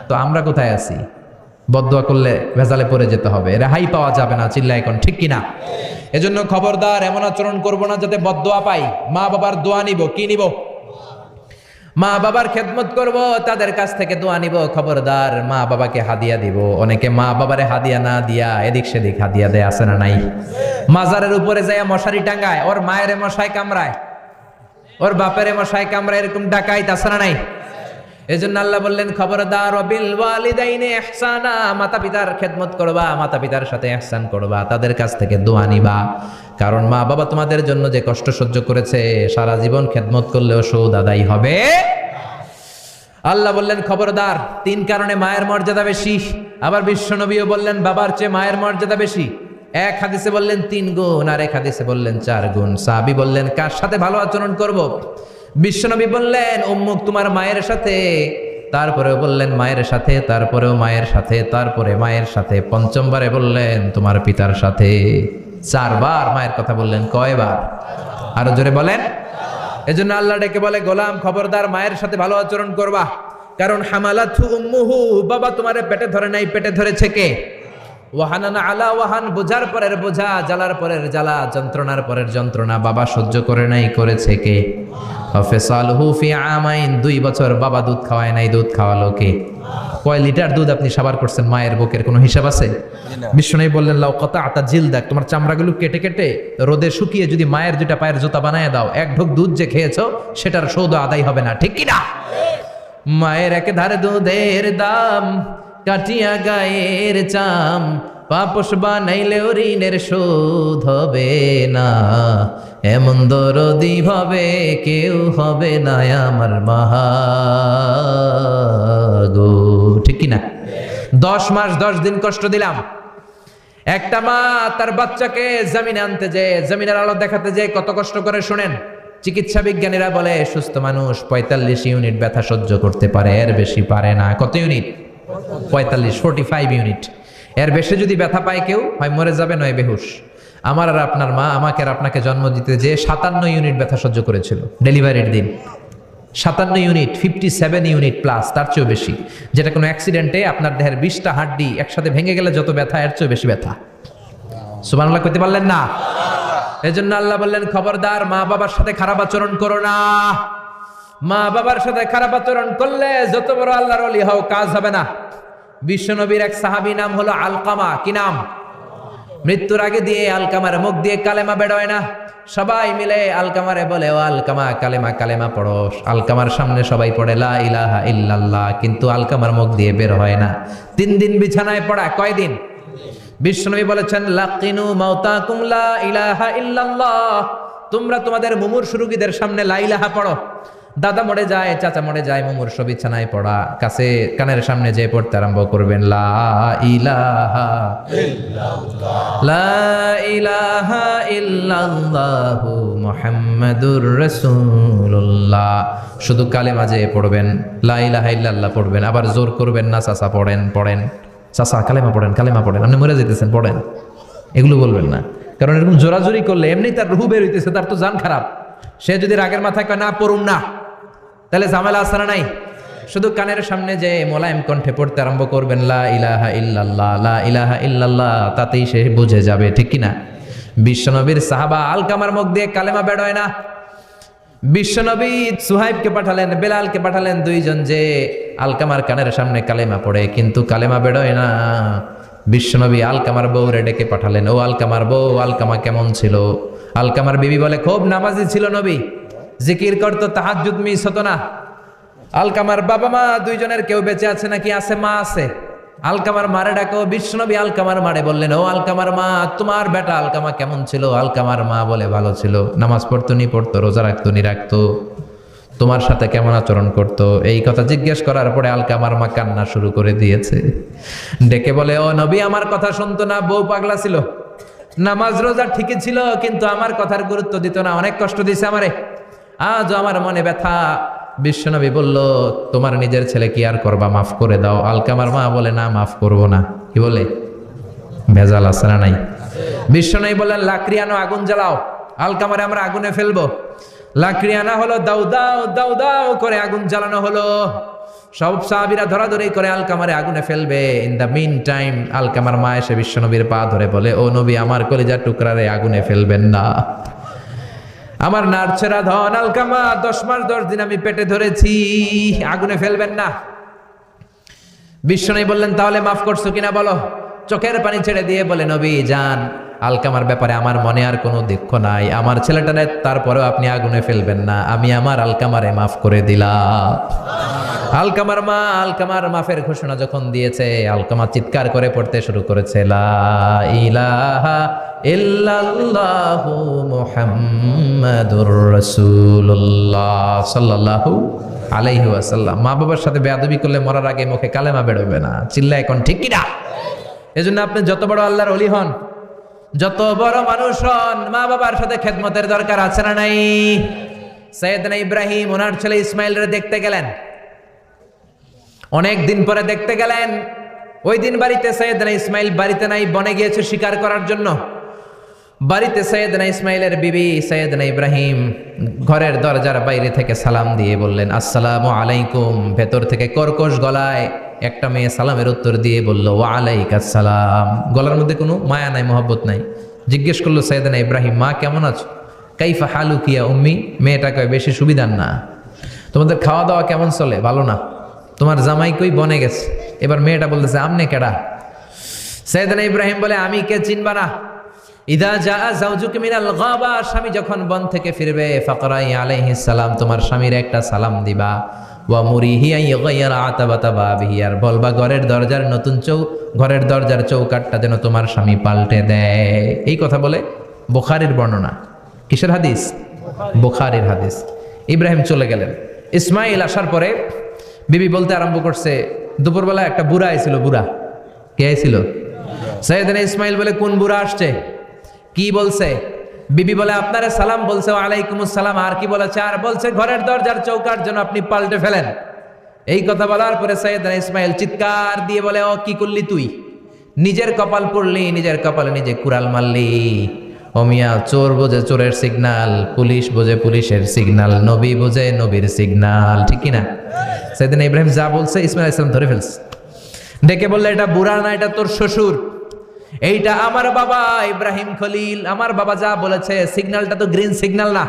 তো আমরা কোথায় আছি? বদদুয়া করলে ভেজালে পড়ে যেতে হবে, রেহাই পাওয়া যাবে না। চিল্লায় এখন ঠিক কিনা? এজন্য খবরদার এমন আচরণ করব না যাতে বদদুয়া পাই। মা বাবার দোয়া নিব, কি নিব? মা বাবার খেদমত করব, তাদের কাছ থেকে দোয়া নিব। খবরদার মা বাবাকে হাদিয়া দিব। অনেকে মা বাবারে হাদিয়া না দিয়া এদিক সেদিক হাদিয়া দেয়, আছে না নাই? মাজারের উপরে যায় মশারি টাঙ্গায়, ওর মায়ের মশাই কামড়ায়, ওর বাপের মশাই কামড়ায়, এরকম ডাকাইত, আছে না নাই? এজন্য আল্লাহ বললেন খবরদার, বিল ওয়ালিদাইনি ইহসানা, মাতা পিতার খেদমত করবা, মাতা পিতার সাথে ইহসান করবা, তাদের কাছ থেকে দোয়া নিবা। কারণ মা বাবা তোমাদের জন্য যে কষ্ট সহ্য করেছে, সারা জীবন খেদমত করলেও সুদ আদায় হবে। আল্লাহ বললেন খবরদার, 3 কারণে মায়ের মর্যাদা বেশি। আবার বিশ্বনবীও বললেন বাবার চেয়ে মায়ের মর্যাদা বেশি। এক হাদিসে বললেন 3 গুণ, আর এক হাদিসে বললেন 4 গুণ। সাহাবী বললেন কার সাথে ভালো আচরণ করব? বিশ্বনবী বললেন উম্মুক, তোমার মায়ের সাথে। তারপরেও বললেন মায়ের সাথে, তারপরেও মায়ের সাথে, তারপরে মায়ের সাথে, 5মবারে বললেন তোমার পিতার সাথে। 4 বার মায়ের কথা বললেন। কয়বার? আরো জোরে বলেন। এজন্য আল্লাহ ডেকে বলে, গোলাম খবরদার মায়ের সাথে ভালো আচরণ করবা। কারণ হামালাতহু উম্মুহু, বাবা তোমারে পেটে ধরে নাই, পেটে ধরেছে কে? ওয়াহানানা আলা ওয়াহান, বোঝার পরের বোঝা, জ্বালার পরের জ্বালা, যন্ত্রণার পরের যন্ত্রণা বাবা সহ্য করে নাই, করেছে কে? ফাসালহু ফি আমাইন, 2 বছর বাবা দুধ খাওয়ায় নাই, দুধ খাওয়ালো কে? কয় লিটার দুধ আপনি সাবার করছেন মায়ের বুকের, কোনো হিসাব আছে? বিশ্বনবী বললেন লাউ কাতাআতা জিলদাক, তোমার চামড়াগুলো কেটে কেটে রোদে শুকিয়ে যদি মায়ের 2টা পায়ের জুতা বানায় দাও, 1 ঢোক দুধ যে খেয়েছো সেটার সৌদ আদায় হবে না, ঠিক কি না? মায়ের এক ধারে দুধের দাম, কাটিয়া গায়ের চাম, পাপস বানাইলেও ঋণের শোধ হবে না। এমন দরদি ভাবে কেউ হবে না আমার মাগো, ঠিক কিনা? 10 মাস 10 দিন কষ্ট দিলাম। একটা মা তার বাচ্চাকে জমিনে আনতে যে, জমিনের আলো দেখাতে যে কত কষ্ট করে, শুনেন। চিকিৎসা বিজ্ঞানীরা বলে সুস্থ মানুষ 45 ইউনিট ব্যথা সহ্য করতে পারে, এর বেশি পারে না। কত ইউনিট? 45 ইউনিট। এর বেশি যদি ব্যথা পায় কেউ, হয় মরে যাবে নয় বেহুশ। আমার আর আপনার মা আমাকে আর আপনাকে জন্ম দিতে যে 57 ইউনিট ব্যথা সহ্য করেছিল ডেলিভারির দিন। 57 ইউনিট, 57 ইউনিট প্লাস, তার চেয়েও বেশি। যেটা কোনো অ্যাক্সিডেন্টে আপনার দেহের 20টা হাড্ডি একসাথে ভেঙে গেলে যত ব্যথা, এর চেয়েও বেশি ব্যথা। সুবহানাল্লাহ কইতে পারলেন না? এজন্য আল্লাহ বললেন খবরদার মা বাবার সাথে খারাপ আচরণ করো না। মা বাবার সাথে খারাপ আচরণ করলে যত বড় আল্লাহর ওলি হও, কাজ হবে না। বিশ্বনবীর এক সাহাবী নাম হলো আলকামা। কি নাম? মৃত্যুর আগে দিয়ে আলকামার মুখ দিয়ে কালেমা বেরোয় না। সবাই মিলে আলকামারে বলে, ও আলকামা কালেমা, কালেমা পড়ো। আলকামার সামনে সবাই পড়ে লা ইলাহা ইল্লাল্লাহ, কিন্তু আলকামার মুখ দিয়ে বের হয় না। 3 দিন বিছানায় পড়া। কয়দিন? বিশ্বনবী বলেছেন লাকিনু মাউতাকুম লা ইলাহা ইল্লাল্লাহ, তোমরা তোমাদের মুমূর্ষু রোগীদের সামনে লা ইলাহা পড়ো। দাদা মরে যায়, চাচা মরে যায়, মুমূর্ষু বিছানায় পড়া, কাছে কানের সামনে যে পড়তে আরম্ভ করবেন লা ইলাহা ইল্লাল্লাহ, লা ইলাহা ইল্লাল্লাহু মুহাম্মাদুর রাসূলুল্লাহ। শুধু কালেমা যে পড়বেন, লা ইলাহা ইল্লাল্লাহ পড়বেন, আবার জোর করবেন না চাচা পড়েন চাচা কালেমা পড়েন, আপনি মরে যেতেছেন পড়েন, এগুলো বলবেন না। কারণ এরকম জোরাজোরি করলে এমনি তার রুহু বের হইতেছে, তার তো জান খারাপ। সে যদি রাগের মাথায় কয় না পড়ুন না, তাহলে ঝামেলা আছে না নাই? শুধু কানের সামনে যে মোলায়েম কণ্ঠে পড়তে আরম্ভ করবেন লা ইলাহা ইল্লাল্লাহ, লা ইলাহা ইল্লাল্লাহ, তাতেই সে বুঝে যাবে, ঠিক কিনা? বিশ্বনবীর সাহাবা আলকামার মুখ দিয়ে কালেমা বের হয় না। বিশ্বনবী সুহাইবকে পাঠালেন, বেলালকে পাঠালেন, দুইজন যে আলকামার কানের সামনে কালেমা পড়ে, কিন্তু কালেমা বের হয় না। বিশ্বনবী আলকামার বউরে ডেকে পাঠালেন, ও আলকামার বউ, আলকামা কেমন ছিল? আলকামার বিবি বলে, খুব নামাজি ছিল নবী, জিকির করতো, তাহাজ্জুদ মিস হতো না। আলকামার বাবা মা দুইজনের কেউ বেঁচে আছে নাকি? আছে, মা আছে। আলকামার মারে ডাকো। বিশ্বনবী আলকামার মারে বললেন, ও আলকামার মা, তোমার বেটা আলকামা কেমন ছিল? আলকামার মা বলে, ভালো ছিল, নামাজ পড়তো নি পড়তো, রোজা রাখতো নি রাখতো, তোমার সাথে কেমন আচরণ করতো? এই কথা জিজ্ঞেস করার পরে আলকামার মা কান্না শুরু করে দিয়েছে। ডেকে বলে, ও নবী, আমার কথা শুনতো না, বউ পাগলা ছিল, নামাজ রোজা ঠিকই ছিল, কিন্তু আমার কথার গুরুত্ব দিত না, অনেক কষ্ট দিছে আমারে, আজ আমার মনে ব্যথা। বিশ্বনবী বলল, তোমার নিজের ছেলে কি আর করবা, মাফ করে দাও। আলকামার মা বলে, না, মাফ করব না। কি বলে? ভেজাল আছে না নাই? বিশ্বনবী বললেন, লাকড়ি আনো, আগুন জ্বালাও, আলকামারে আমরা আগুনে ফেলবো। লাকড়ি আনা হলো, দাও দাও দাও দাও করে আগুন জ্বালানো হলো। সব সাহাবীরা ধরাধরি করে আলকামারে আগুনে ফেলবে। ইন দ্য মিন টাইম আলকামার মা এসে বিশ্বনবীর পা ধরে বলে, ও নবী, আমার কলিজার টুকরারে আগুনে ফেলবেন না, আমার নারছেরা ধন আলকামা, 10 মাস 10 দিন আমি পেটে ধরেছি, আগুনে ফেলবেন না। বিশ্বনবী বললেন, তাহলে মাফ করছো কিনা বলো। চোখের পানি ছেড়ে দিয়ে বলে, নবী যান, আলকামার ব্যাপারে আমার মনে আর কোনো দুঃখ নাই, আমার ছেলেটারে তারপরেও আপনি আগুনে ফেলবেন না, আমি আমার আলকামারে মাফ করে দিলাম। আলকামার মা আলকামার মাফের ঘোষণা যখন দিয়েছে, আলকামা চিৎকার করে পড়তে শুরু করেছে, লা ইলাহা ইল্লাল্লাহু মুহাম্মাদুর রাসূলুল্লাহ সাল্লাল্লাহু আলাইহি ওয়াসাল্লাম। মা বাবার সাথে বেয়াদবি করলে মরার আগে মুখে কালেমা বেরোবে না, চিল্লায় এখন, ঠিক কি না? এজন্য আপনি যত বড় আল্লাহর ওলি হন, যত বড় মানুষ হন, মা বাবার সাথে খেদমতের দরকার আছে না নাই? সাইয়েদনা ইব্রাহিম ওনার ছেলে ইসমাইলরে দেখতে গেলেন, অনেক দিন পরে দেখতে গেলেন। ওই দিন বাড়িতে সাইয়েদনা ইসমাইল বাড়িতে নাই, বনে গিয়েছে শিকার করার জন্য। বাড়িতে সাইয়েদনা ইসমাইলের বিবি সাইয়েদনা ইব্রাহিম ঘরের দরজার বাইরে থেকে সালাম দিয়ে বললেন, আসসালামু আলাইকুম। ভেতর থেকে কর্কশ গলায় একটা মেয়ে সালামের উত্তর দিয়ে বলল, ওয়া আলাইকাস সালাম। গলার মধ্যে কোনো মায়া নাই, মহব্বত নাই। জিজ্ঞেস করলো সাইয়েদনা ইব্রাহিম, মা কেমন আছো? কাইফা হালুকিয়া উম্মি। মেয়েটা কয়, বেশি সুবিধার না, তোমাদের খাওয়া দাওয়া কেমন চলে? ভালো না। তোমার জামাই কই? বনে গেছে। এবার মেয়েটা বলতেছে, আমনে কেডা? সাইয়েদনা ইব্রাহিম বলে, আমি কে চিনবা না? ইদা জা যাওজুকা মিনাল গাবা, স্বামী যখন বন থেকে ফিরবে, ফাকরাই আলাইহিস সালাম, তোমার স্বামীর একটা সালাম দিবা। ওয়া মুরিহি আইগাইরা আতাবাতা বাবিহি, আর বলবা ঘরের দরজার চৌকাটটা যেন তোমার স্বামী পাল্টে দেয়। এই কথা বলে বুখারীর বর্ণনা। কিসের হাদিস? বুখারীর হাদিস। ইব্রাহিম চলে গেলেন। ইসমাইল আসার পরে বিবি বলতে আরম্ভ করছে, দুপুরবেলা একটা বুড়া আইছিল। বুড়া কে আইছিল? সাইয়েদনা ইসমাইল বলে, কোন বুড়া আসছে? কি বলছে? বিবি বলে, আপনারে সালাম বলছে। ওয়ালাইকুমুস সালাম। আর কি বলেছে? আর বলছে ঘরের দরজার চৌকাট যেন আপনি পাল্টে ফেলেন। এই কথা বলার পরে সাইয়েদনা ইসমাইল চিৎকার দিয়ে বলে, ও কি করলি তুই? নিজের কপাল পড়লি, নিজের কপালে নিজে কুড়াল মারলি। ও মিয়া, চোর বোঝে চোরের সিগনাল, পুলিশ বোঝে পুলিশের সিগনাল, নবী বোঝে নবীর সিগনাল, ঠিক কিনা? সাইয়েদনা ইব্রাহিম যা বলছে ইসমাইল আলাইহিস সালাম ধরে ফেলছে। ডেকে বললে, এটা বুড়া না, এটা তোর শ্বশুর, এইটা আমার বাবা ইব্রাহিম খলিল। আমার বাবা যা বলেছে, সিগন্যালটা তো গ্রিন সিগন্যাল না,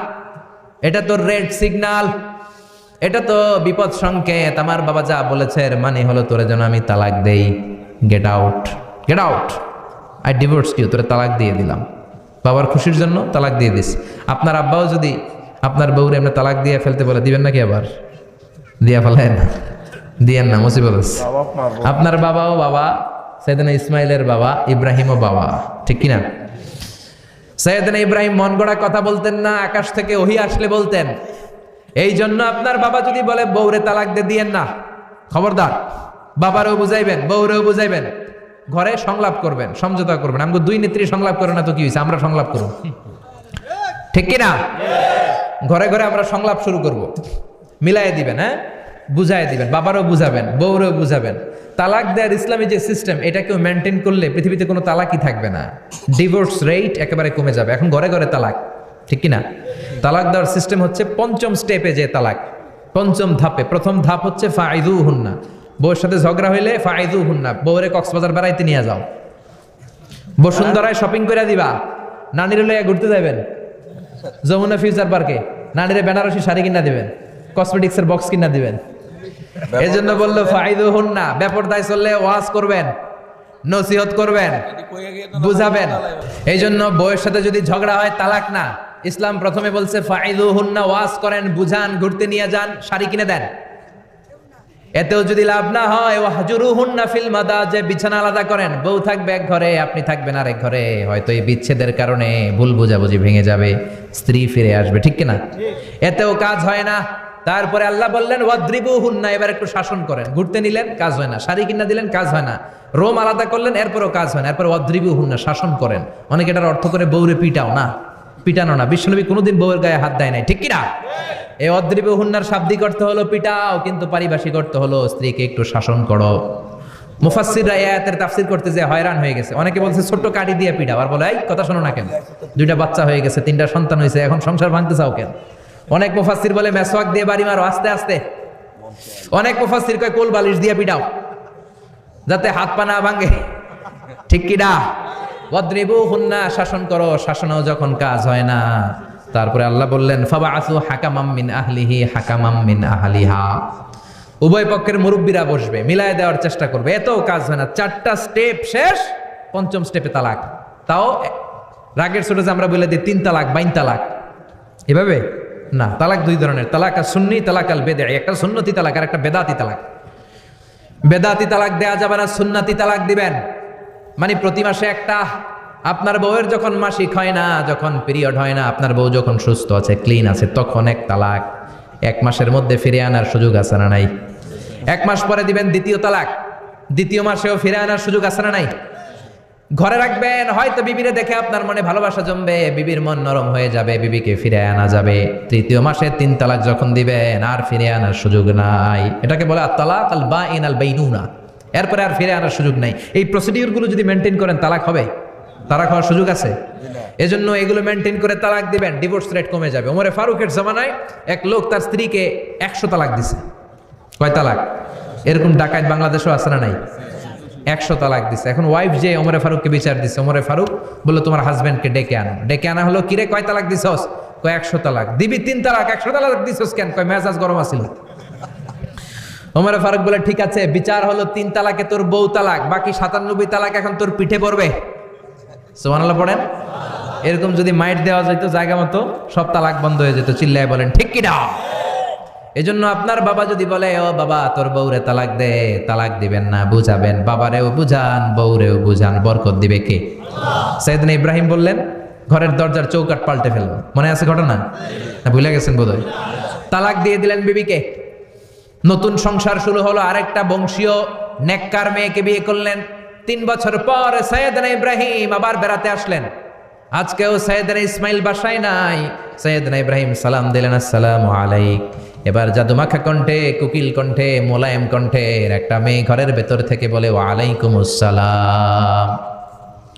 এটা তো রেড সিগন্যাল, এটা তো বিপদ সংকেত। আমার বাবা যা বলেছে এর মানে হলো তোরে যেন আমি তালাক দেই। Get out, get out, I divorce you, তোরে তালাক দিয়ে দিলাম। বাবার খুশির জন্য তালাক দিয়ে দিস। আপনার আব্বাও যদি আপনার বউরে এমনি তালাক দিয়ে ফেলতে বলে, দিবেন নাকি? আবার দিয়া ফেলেন, দিয়েন না, মুসিবত আছে। আপনার বাবাও বাবা, সাইয়েদনা ইসমাইলের বাবা, ইব্রাহিমও বাবা, ঠিক কিনা? সাইয়েদনা ইব্রাহিম মন গড়া কথা বলতেন না, আকাশ থেকে ওহী আসলে বলতেন। এই জন্য আপনার বাবা যদি বলে বউরে তালাক দিয়েন না, খবরদার, বাবারেও বুঝাইবেন, বউরেও বুঝাইবেন, ঘরে সংলাপ করবেন, সমঝোতা করবেন। আমাকে দুই নেত্রী সংলাপ করে না তো কি হয়েছে, আমরা সংলাপ করব, ঠিক কিনা? ঘরে ঘরে আমরা সংলাপ শুরু করব, মিলাই দিবেন, হ্যাঁ, বুঝাই দিবেন, বাবারও বুঝাবেন, বউরেও বুঝাবেন। তালাক দেওয়ার ইসলামী যে সিস্টেম, এটা কেউ মেনটেন করলে পৃথিবীতে কোনো তালাকই থাকবে না, ডিভোর্স রেট একেবারে কমে যাবে। এখন ঘরে ঘরে তালাক, ঠিক কিনা? তালাক দেওয়ার সিস্টেম হচ্ছে ৫ম স্টেপে যে তালাক, পঞ্চম ধাপে প্রথম ধাপ হচ্ছে ফাইদুহুন্না, বউয়ের সাথে ঝগড়া হইলে ফাইদুহুন্না, বউরে কক্সবাজার বেড়াইতে নিয়ে যাও, বসুন্ধরায় শপিং করে দিবা, নানির লইয়া ঘুরতে যাবেন যমুনা ফিউচার পার্কে, নানিরে বেনারসি শাড়ি কিনা দিবেন, কসমেটিক্সের বক্স কিনা দিবেন। এই জন্য বললো ফাইদুহুন্না, বেপরদায় চললে ওয়াজ করবেন, নসিহত করবেন, বুঝাবেন। এই জন্য বউয়ের সাথে যদি ঝগড়া হয় তালাক না, ইসলাম প্রথমে বলছে ফাইদুহুন্না, ওয়াজ করেন, বুঝান, ঘুরতে নিয়ে যান, শাড়ি কিনে দেন। এতেও যদি লাভ না হয় ওয়াহজুরুহুন্না ফিল মাদাজি, বিছানা আলাদা করেন, বউ থাকবে এক ঘরে, আপনি থাকবেন আরেক ঘরে, হয়তো এই বিচ্ছেদের কারণে ভুল বোঝাবুঝি ভেঙে যাবে, স্ত্রী ফিরে আসবে, ঠিক কিনা? এতেও কাজ হয় না। তারপরে আল্লাহ বললেন ওয়াদ্রিবুহুন্না, এবার একটু শাসন করেন, ঘুরতে নিলেন কাজ হয় না, শাড়ি কিনা দিলেন কাজ হয় না, রোম আলাদা করলেন এরপরও কাজ হয় না, এরপর ওয়াদ্রিবুহুন্না, শাসন করেন। অনেকে এটার অর্থ করে বউরে পিটাও না, পিটানো না, বিশ্বনবী কোনোদিন বউয়ের গায়ে হাত দেয় নাই, ঠিক কিনা? এই অদ্রিবুহুন্নার শাব্দিক অর্থ হলো পিটাও, কিন্তু পারিভাষিক অর্থ হলো স্ত্রীকে একটু শাসন করো। মুফাসসিররা এই আয়াতের তাফসীর করতে যে হয়রান হয়ে গেছে, অনেকে বলছে ছোট্ট কাঠি দিয়ে পিটাও, আর বলে এই কথা শোনো না কেন, দুইটা বাচ্চা হয়ে গেছে, 3টা সন্তান হয়েছে, এখন সংসার ভাঙতে চাও কেন? অনেক মুফাসসির বলে মেসওয়াক দিয়ে বাড়ি মারো আস্তে আস্তে, অনেক মুফাসসির কয় কোল বালিশ দিয়ে পিটাও যাতে হাত পা না ভাঙে, ঠিক কিনা? ওয়াদ্রিবুহুন্না, শাসন করো, শাসনও যখন কাজ হয় না, তারপরে আল্লাহ বললেন ফাবাআসু হাকামাম মিন আহলিহি হাকামাম মিন আহলিহা, উভয় পক্ষের মুরব্বীরা বসবে, মিলায় দেওয়ার চেষ্টা করবে, এত কাজ হয় না, 4টা স্টেপ শেষ, 5ম স্টেপে তালাক। তাও রাগের ছোট যে আমরা বলে দিই 3 তালাক 22 তালাক, এভাবে না, তালাক 2 ধরনের, তালাক আর সুন্নি, তালাক আল বেদঈ, একটা সুন্নতি তালাক আর একটা বেদাতি তালাক। বেদাতি তালাক দেয়া যাবে না, সুন্নতি তালাক দিবেন। মানে প্রতি মাসে একটা, আপনার বউয়ের যখন মাসিক হয় না, যখন পিরিয়ড হয় না, আপনার বউ যখন সুস্থ আছে, ক্লিন আছে, তখন এক তালাক, 1 মাসের মধ্যে ফিরে আনার সুযোগ আছে না নাই? 1 মাস পরে দিবেন দ্বিতীয় তালাক, 2য় মাসেও ফিরে আনার সুযোগ আছে না নাই? ঘরে রাখবেন, হয়তো বিবিরে দেখে আপনার মনে ভালোবাসা জমবে, বিবির মন নরম হয়ে যাবে, বিবিকে ফিরে আনা যাবে। 3য় মাসে 3 তালাক যখন দিবেন, আর ফিরে আনার সুযোগ নাই। এটাকে বলে আত-তালাক আল বাইন আল বাইনুনা, এরপরে আর ফিরে আনার সুযোগ নাই। এই প্রসিডিউরগুলো যদি মেনটেন করেন তালাক হবে? তালাক হওয়ার সুযোগ আছে? এজন্য এগুলো মেনটেন করে তালাক দিবেন, ডিভোর্স রেট কমে যাবে। ওমরে ফারুকের জামানায় এক লোক তার স্ত্রীকে 100 তালাক দিছে। কয় তালাক? এরকম ডাকাত বাংলাদেশেও আছে না নাই? 100 তালাক দিছে। এখন ওয়াইফ যে ওমরে ফারুককে বিচার দিছে, ওমরে ফারুক বললো তোমার হাজবেন্ডকে ডেকে আনো। ডেকে আনা হলো, কিরে কয় তালাক দিছস? কয় 100 তালাক। দিবি 3 তালাক, 100 তালাক দিছস কেন? কয় মেজাজ গরম আছিল। ওমরে ফারুক বলে ঠিক আছে, বিচার হলো 3 তালাকে তোর বউ তালাক, বাকি 97 তালাক এখন তোর পিঠে পড়বে। সুবহানাল্লাহ পড়েন। এরকম যদি মাইট দেওয়া যেত জায়গা মতো, সব তালাক বন্ধ হয়ে যেত। চিল্লায় বলেন ঠিক কিনা? এজন্য আপনার বাবা যদি বলে ও বাবা তোর বউরে তালাক দে, তালাক দিবেন না, বুঝাবেন, বাবারেও বুঝান, বউরেও বুঝান, বরকত দিবে কে? সাইয়েদনা ইব্রাহিম বললেন ঘরের দরজার চৌকাঠ পাল্টে ফেলবো। মনে আছে ঘটনা? না ভুলে গেছেন বোধহয়। তালাক দিয়ে দিলেন বিবিকে। নতুন সংসার শুরু হলো, আরেকটা বংশীয় নেককার মেয়েকে বিয়ে করলেন। 3 বছর পর সাইয়েদনা ইব্রাহিম আবার বেড়াতে আসলেন। আজকেও সাইয়েদনা ইসমাইল বাসায় নাই। সাইয়েদনা ইব্রাহিম সালাম দিলেন, আসসালামু আলাইক। এবার জাদুমাখা কণ্ঠে, কুকিল কণ্ঠে, মোলায়েম কণ্ঠের একটা মেয়ে ঘরের ভেতর থেকে বলে ওয়ালাইকুমুস সালাম।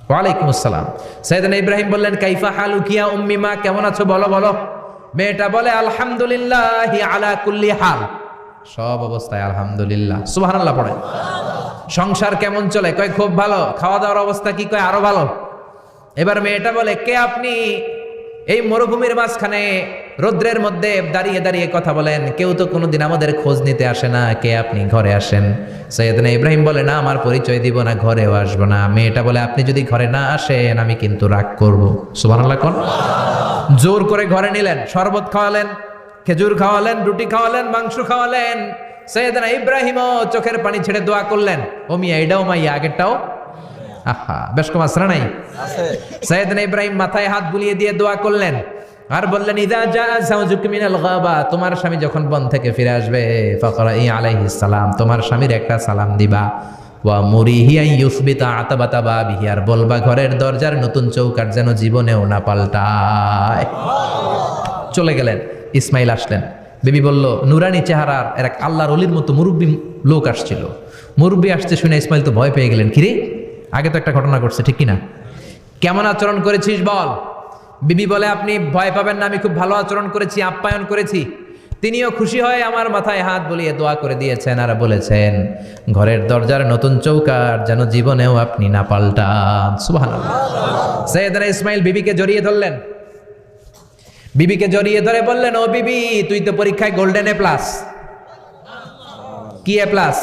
ওয়ালাইকুমুস সালাম। সাইয়েদনা ইব্রাহিম বললেন কাইফা হালুকিয়া উম্মি, মা কেমন আছো বলো বলো। মেয়েটা বলে আলহামদুলিল্লাহি আলা কুল্লি হাল, সব অবস্থায় আলহামদুলিল্লাহ। সুবহানাল্লাহ পড়ে। সংসার কেমন চলে? কয় খুব ভালো। খাওয়া দাওয়ার অবস্থা কি? কয় আরো ভালো। এবার মেয়েটা বলে কে আপনি? এই মরুভূমির মাঝখানে রৌদ্রের মধ্যে দাঁড়িয়ে দাঁড়িয়ে কথা বলেন, কেউ তো কোনোদিন আমাদের খোঁজ নিতে আসে না, কে আপনি? ঘরে আসেন। সাইয়েদনা ইব্রাহিম বলে না, আমার পরিচয় দিব না, ঘরেও আসবো না। মেয়েটা বলে আপনি যদি ঘরে না আসেন আমি কিন্তু রাগ করব। সুবহানাল্লাহ কোন। জোর করে ঘরে নিলেন, শরবত খাওয়ালেন, খেজুর খাওয়ালেন, রুটি খাওয়ালেন, মাংস খাওয়ালেন। সাইয়েদনা ইব্রাহিমও চোখের পানি ছেড়ে দোয়া করলেন, ও মিয়া এটাও মাইয়া আগেরটাও। আহা, বেশ কম আসরা নাই আছে। সাইয়েদনা ইব্রাহিম মাথায় হাত বুলিয়ে দিয়ে দোয়া করলেন আর বললেন ইযা জাআ যাওজুকা মিনাল গাবা, তোমার স্বামী যখন বন থেকে ফিরে আসবে, ফাকরাই আলাইহিস সালাম, তোমার স্বামীর একটা সালাম দিবা। ওয়া মুরিহি আন ইউসবিতা আতাবাতা বাবিহি, আর বলবা ঘরের দরজার নতুন চৌকাঠ যেন জীবনেও না পাল্টায়। চলে গেলেন। ইসমাইল আসলেন। বিবি বলল নুরানি চেহারার এক আল্লাহর ওলির মতো মুরব্বী লোক আসছিল। মুরব্বী আসছে শুনে ইসমাইল তো ভয় পেয়ে গেলেন। কিরে, আগে তো একটা ঘটনা ঘটছে, ঠিক কিনা? কেমন আচরণ করেছিস বল। বিবি বলে আপনি ভয় পাবেন না, আমি খুব ভালো আচরণ করেছি, আপ্যায়ন করেছি। তিনিও খুশি হয়ে আমার মাথায় হাত বুলিয়ে দোয়া করে দিয়েছেন আর বলেছেন, ঘরের দরজার নতুন চৌকাঠ যেন জীবনেও আপনি না পাল্টান। সুবহানাল্লাহ। সাইয়েদনা ইসমাইল বিবিকে জড়িয়ে ধরলেন, বিবিকে জড়িয়ে ধরে বললেন, ও বিবি, তুই তো পরীক্ষায় গোল্ডেন এ প্লাস। কি এ প্লাস?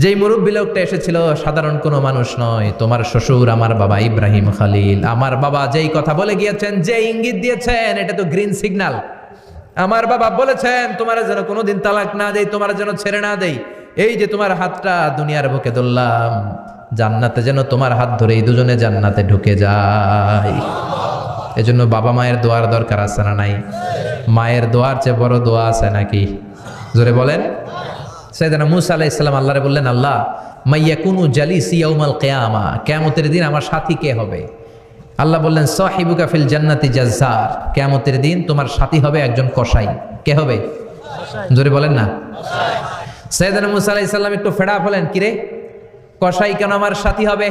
যেই মুরব্বী লোকটা এসেছিল সাধারণ কোনো মানুষ নয়, তোমার শ্বশুর আমার বাবা ইব্রাহিম খালিল। আমার বাবা যেই কথা বলে গিয়েছেন, যে ইঙ্গিত দিয়েছেন, এটা তো গ্রিন সিগন্যাল। আমার বাবা বলেছেন তোমার যেন কোনোদিন তালাক না দেই, তোমার যেন ছেড়ে না দেই। এই যে তোমার হাতটা দুনিয়ার বুকে ধরলাম, জান্নাতে যেন তোমার হাত ধরেই দুজনে জান্নাতে ঢুকে যায়। এজন্য বাবা মায়ের দোয়ার দরকার আছে না নাই? মায়ের দোয়ার চেয়ে বড় দোয়া আছে নাকি? জোরে বলেন। সাইয়েদনা মূসা আলাইহিস সালাম আল্লাহরে বললেন, আল্লাহ, মাইয়াকুনু জালিসি ইয়াউমাল কিয়ামা, কিয়ামতের দিন আমার সাথী কে হবে? আল্লাহ বললেন, সাহিবুকা ফিল জান্নাতি জাজ্জার, কিয়ামতের দিন তোমার সাথী হবে একজন কসাই। কে হবে? জোরে বলেন না। সাইয়েদনা মূসা আলাইহিস সালাম একটু ফেড়া হলেন, কিরে কসাই কেন আমার সাথী হবে?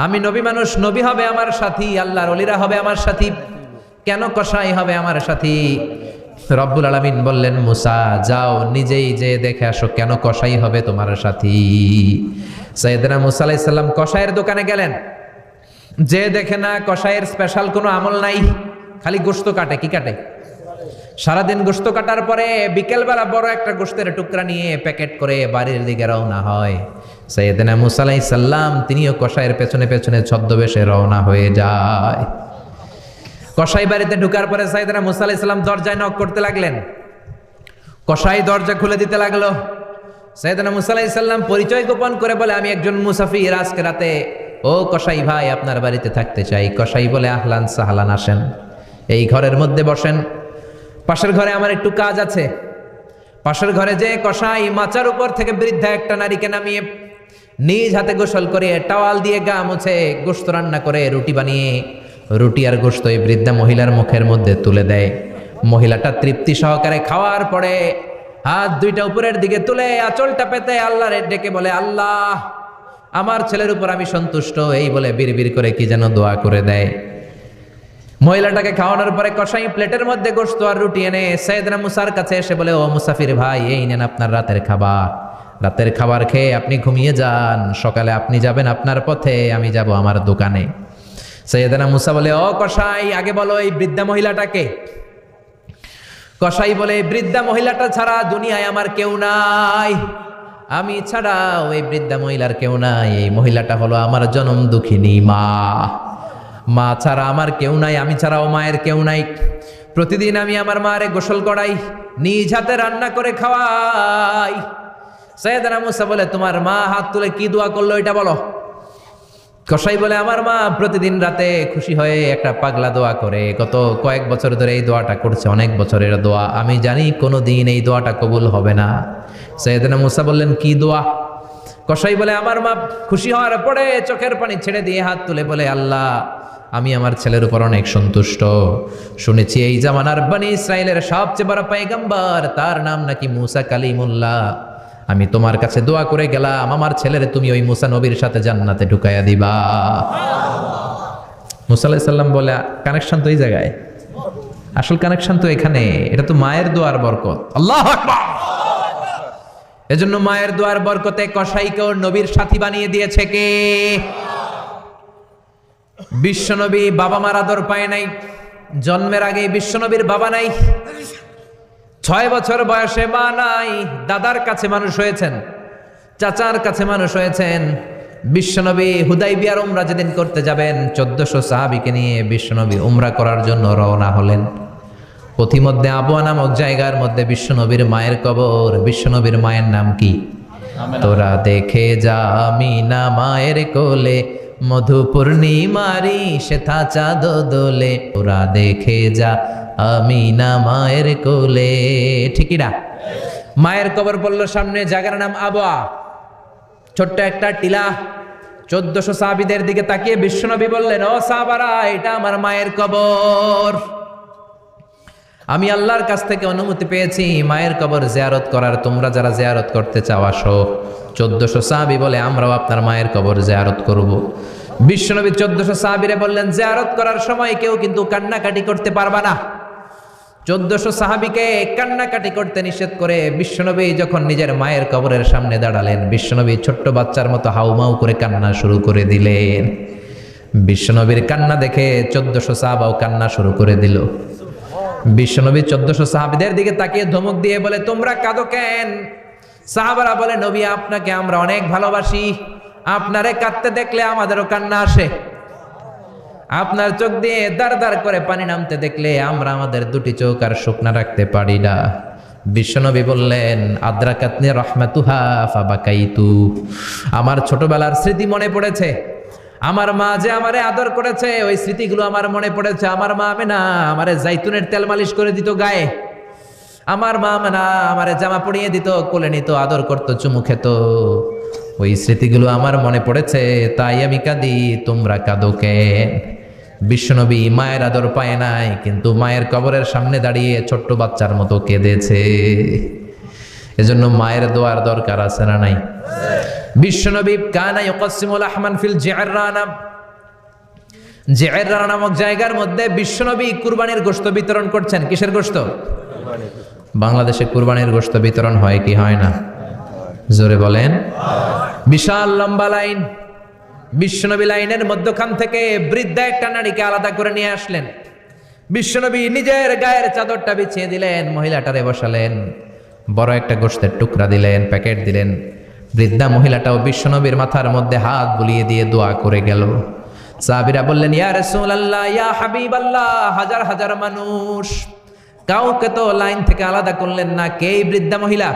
আমি নবী মানুষ, নবী হবে আমার সাথী, আল্লাহর ওলিরা হবে আমার সাথী, কেন কসাই হবে আমার সাথী? রব্বুল আলামিন বললেন, মুসা যাও নিজেই যে দেখে আসো কেন কসাই হবে তোমার সাথী। সাইয়েদনা মূসা আলাইহিস সালাম কসাইয়ের দোকানে গেলেন, যে দেখে না কসাইয়ের স্পেশাল কোনো আমল নাই, খালি গোশত কাটে। কি কাটে? সারাদিন গোশত কাটার পরে বিকেলবেলা বড় একটা গোশতের টুকরা নিয়ে প্যাকেট করে বাড়ির দিকে রওনা হয়। সাইয়েদনা মূসা আলাইহিস সালাম তিনিও কসাইয়ের পেছনে পেছনে ছদ্মবেশে রওনা হয়ে যায়। কসাই বাড়িতে ঢুকার পরে সাইয়েদনা মূসা আলাইহিস সালাম দরজায় নক করতে লাগলেন। কসাই দরজা খুলে দিতে লাগলো। সাইয়েদনা মূসা আলাইহিস সালাম পরিচয় গোপন করে বলে, আমি একজন মুসাফির, আজকে রাতে ও কসাই ভাই আপনার বাড়িতে থাকতে চাই। কসাই বলে, আহলান সাহলান, আসেন, এই ঘরের মধ্যে বসেন, পাশের ঘরে আমার একটু কাজ আছে। পাশের ঘরে যে কসাই মাচার উপর থেকে বৃদ্ধা একটা নারীকে নামিয়ে নিজ হাতে গোসল করে টাওয়াল দিয়ে গা মুছে গোশত রান্না করে রুটি বানিয়ে রুটি আর গোশত এই বৃদ্ধা মহিলার মুখের মধ্যে তুলে দেয়। মহিলাটা তৃপ্তি সহকারে খাওয়ার পরে হাত দুইটা উপরের দিকে তুলে আঁচলটা পেতে আল্লাহরে ডেকে বলে, আল্লাহ, আমার ছেলের উপর আমি সন্তুষ্ট, এই বলে বিড়বিড় করে কি যেন দোয়া করে দেয়। মহিলাটাকে খাওয়ানোর পরে কসাই প্লেটের মধ্যে গোশত আর রুটি এনে সাইয়েদনা মুসার কাছে এসে বলে, ও মুসাফির ভাই, এই নেন আপনার রাতের খাবার। রাতের খাবার খেয়ে আপনি ঘুমিয়ে যান, সকালে আপনি যাবেন আপনার পথে, আমি যাব আমার দোকানে। সাইয়েদনা মুসা বলে, ও কসাই, আগে বলো এই বৃদ্ধা মহিলাটাকে। কসাই বলে, বৃদ্ধা মহিলাটা ছাড়া দুনিয়ায় আমার কেউ নাই, আমি ছাড়া ওই বৃদ্ধা মহিলার কেউ নাই। এই মহিলাটা হলো আমার জনম দুঃখিনী মা, মা ছাড়া আমার কেউ নাই, আমি ছাড়াও মায়ের কেউ নাই। প্রতিদিন আমি আমার মারে গোসল করাই, নিজ হাতে রান্না করে খাওয়াই। সাইয়েদনা মুসা বলে, তোমার মা হাত তুলে কি দোয়া করলো এটা বলো। কসাই বলে, আমার মা প্রতিদিন রাতে খুশি হয়ে একটা পাগলা দোয়া করে, গত কয়েক বছর ধরে এই দোয়াটা করছে, অনেক বছরের দোয়া, আমি জানি কোনোদিন এই দোয়াটা কবুল হবে না। সাইয়েদনা মুসা বললেন, কি দোয়া? কসাই বলে, আমার মা খুশি হওয়ার পরে চোখের পানি ছেড়ে দিয়ে হাত তুলে বলে, আল্লাহ, আমি আমার ছেলের উপর অনেক সন্তুষ্ট, শুনেছি এই জামানার বনি ইসরাইলের সবচেয়ে বড় পয়গম্বর, তার নাম নাকি মুসা কালিমুল্লাহ। আমি তোমার কাছে দোয়া করে গেলাম, আমার ছেলের তুমি ওই মুসা নবীর সাথে জান্নাতে ঢুকাইয়া দিবা। মুসা আলাইহিস সালাম বলে, কানেকশন তো এই জায়গায়, আসল কানেকশন তো এখানে, এটা তো মায়ের দোয়ার বরকত। আল্লাহু আকবার। এজন্য মায়ের দোয়ার বরকতে কসাইকে নবীর সাথী বানিয়ে দিয়েছে কে? বিশ্বনবী বাবা মার আদর পায় নাই, জন্মের আগে বিশ্বনবীর বাবা নাই, 6 বছর বয়সে মা নাই, দাদার কাছে মানুষ হয়েছেন, চাচার কাছে মানুষ হয়েছেন। বিশ্বনবী হুদাইবিয়ার উমরা যেদিন করতে যাবেন, 1400 সাহাবীকে নিয়ে বিশ্বনবী উমরা করার জন্য রওনা হলেন। পথিমধ্যে আবওয়া নামক জায়গার মধ্যে বিশ্বনবীর মায়ের কবর। বিশ্বনবীর মায়ের নাম কি? তোরা দেখে যা আমিনা মায়ের কোলে, মধু পূর্ণিমারি সেথা চাঁদ দোলে, তোরা দেখে যা আমিনা মায়ের কোলে। ঠিকই না? মায়ের কবর পড়ল সামনে, জায়গার নাম আবওয়া, ছোট্ট একটা টিলা। 1400 সাহাবীদের দিকে তাকিয়ে বিশ্বনবী বললেন, ও সাহাবারা, এটা আমার মায়ের কবর। আমি আল্লাহর কাছ থেকে অনুমতি পেয়েছি মায়ের কবর জিয়ারত করার, তোমরা যারা জিয়ারত করতে চাও আসো। 1400 সাহাবী বলে, আমরাও আপনার মায়ের কবর জিয়ারত করব। বিশ্বনবী 1400 সাহাবীরে বললেন, জিয়ারত করার সময় কেউ কিন্তু কান্নাকাটি করতে পারবা না, 1400 সাহাবীকে কান্নাকাটি করতে নিষেধ করে বিশ্বনবী যখন নিজের মায়ের কবরের সামনে দাঁড়ালেন, বিশ্বনবী ছোট্ট বাচ্চার মতো হাউমাউ করে কান্না শুরু করে দিলেন। বিশ্বনবীর কান্না দেখে 1400 সাহাবাও কান্না শুরু করে দিল। বিশ্বনবী 1400 সাহাবীদের দিকে তাকিয়ে ধমক দিয়ে বলে, তোমরা কাঁদো কেন? সাহাবারা বলে, নবী আপনাকে আমরা অনেক ভালোবাসি, আপনারে কাঁদতে দেখলে আমাদেরও কান্না আসে। আপনার চোখ দিয়ে দাঁড় দাঁড় করে পানি নামতে দেখলে আমরা আমাদের দুটি চোখ আর শুকনা রাখতে পারি না। বিশ্বনবী বললেন, আদ্রাকাতনি রাহমাতুহা ফাবাকাইতু। আমার ছোটবেলার স্মৃতি মনে পড়েছে, আমার মা যে আমারে আদর করেছে ওই স্মৃতিগুলো আমার মনে পড়েছে। আমার মা আমেনা আমারে জাইতুনের তেল মালিশ করে দিত গায়ে, আমার মা আমেনা আমারে জামা পরিয়ে দিত, কোলে নিত, আদর করতো, চুমু খেত। ওই স্মৃতিগুলো আমার মনে পড়েছে, তাই আমি কাঁদি, তোমরা কাঁদো কেন? বিশ্বনবী মায়ের আদর পায় নাই, কিন্তু মায়ের কবরের সামনে দাঁড়িয়ে ছোট্ট বাচ্চার মতো কেঁদেছে। এজন্য মায়ের দোয়ার দরকার আছে না নাই? বিশ্বনবী কানা ইউকাসিমুল আহমান ফিল জিআররানা, জিআররানা নামক জায়গার মধ্যে বিশ্বনবী কুরবানির গোশত বিতরণ করছেন। কিসের গোশত? বাংলাদেশে কুরবানির গোশত বিতরণ হয় কি হয় না? জোরে বলেন। বিশাল লম্বা লাইন। বিশ্বনবী লাইনের মধ্যখান থেকে বৃদ্ধা একটা নারীকে আলাদা করে নিয়ে আসলেন। বিশ্বনবী নিজের গায়ের চাদরটা বিছিয়ে দিলেন, মহিলাটারে বসালেন, বড় একটা গোশতের টুকরা দিলেন, প্যাকেট দিলেন। বৃদ্ধা মহিলাটাও বিশ্বনবীর মাথার মধ্যে হাত বুলিয়ে দিয়ে দোয়া করে গেল। সাহাবীরা বললেন, ইয়া রাসূলুল্লাহ, ইয়া হাবিবাল্লাহ, হাজার হাজার মানুষ, কাউকে তো লাইন থেকে আলাদা করলেন না, কে এই বৃদ্ধা মহিলা?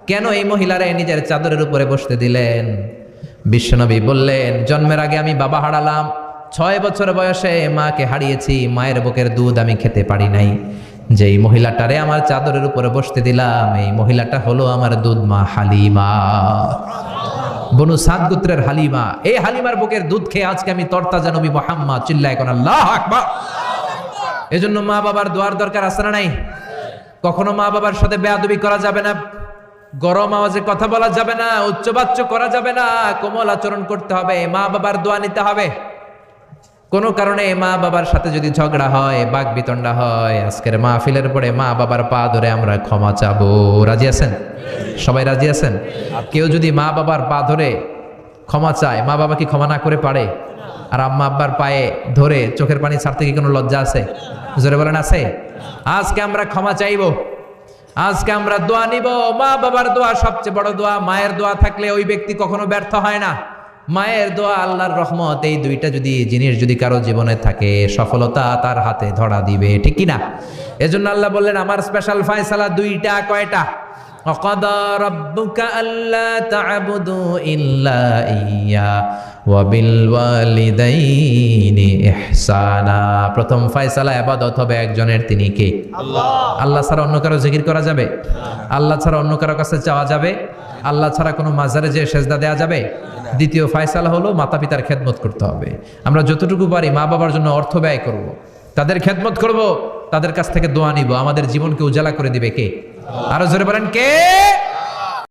কেন এই মহিলারে নিজের চাদরের উপরে বসতে দিলেন? বিশ্বনবী বললেন, জন্মের আগে আমি বাবা হারালাম, 6 বছর বয়সে মাকে হারিয়েছি, মায়ের বুকের দুধ আমি খেতে পারি নাই। যেই মহিলাটারে আমার চাদরের উপরে বসতে দিলাম, এই মহিলাটা হলো আমার দুধ মা হালিমা, বনু সাদ গোত্রের হালিমা। এই হালিমার বুকের দুধ খেয়ে আজকে আমি তরতাজা নবী মুহাম্মদ। চিল্লায় কোন আল্লাহু আকবার। এজন্য মা বাবার দোয়ার দরকার আছে না নাই? কখনো মা বাবার সাথে বেয়াদবি করা যাবে না, গরম আওয়াজে কথা বলা যাবে না, উচ্চবাচ্য করা যাবে না, কোমল আচরণ করতে হবে, মা বাবার দোয়া নিতে হবে। কোনো কারণে মা বাবার সাথে যদি ঝগড়া হয়, বাক বিতণ্ডা হয়, আজকের মাহফিলের পরে মা বাবার পা ধরে আমরা ক্ষমা চাবো। রাজি আছেন? সবাই রাজি আছেন? কেউ যদি মা বাবার পা ধরে ক্ষমা চায়, মা বাবা কি ক্ষমা না করে পারে? আর আম্মা আব্বার পায়ে ধরে চোখের পানি ছাড়তে কি কোনো লজ্জা আছে? জোরে বলেন, আছে? আজকে আমরা ক্ষমা চাইবো, আজকে আমরা দোয়া নিব। মা বাবার দোয়া সবচেয়ে বড় দোয়া। মায়ের দোয়া থাকলে ওই ব্যক্তি কখনো ব্যর্থ হয় না। মায়ের দোয়া, আল্লাহর রহমত, এই দুইটা জিনিস যদি কারো জীবনে থাকে, সফলতা তার হাতে ধরা দিবে, ঠিক কি না? এজন্য আল্লাহ বললেন, আমার স্পেশাল ফয়সালা দুইটা। কয়টা? ওয়াকাদা রাব্বুকা আল্লা তা'বুদু ইল্লা ইয়্যা ওয়া বিল ওয়ালিদাইনি ইহসানা। প্রথম ফয়সালা ইবাদত হবে একজনের, তিনি কে? আল্লাহ। আল্লাহ ছাড়া অন্য কারো জিকির করা যাবে? আল্লাহ ছাড়া অন্য কারো কাছে চাওয়া যাবে? আল্লাহ ছাড়া কোনো মাজারে যে সেজদা দেওয়া যাবে? দ্বিতীয় ফয়সালা হলো মাতা পিতার খেদমত করতে হবে। আমরা যতটুকু পারি মা বাবার জন্য অর্থ ব্যয় করব, তাদের খেদমত করব, তাদের কাছ থেকে দোয়া নিব। আমাদের জীবনকে উজালা করে দিবে কে? আরো জোরে বলেন, কে?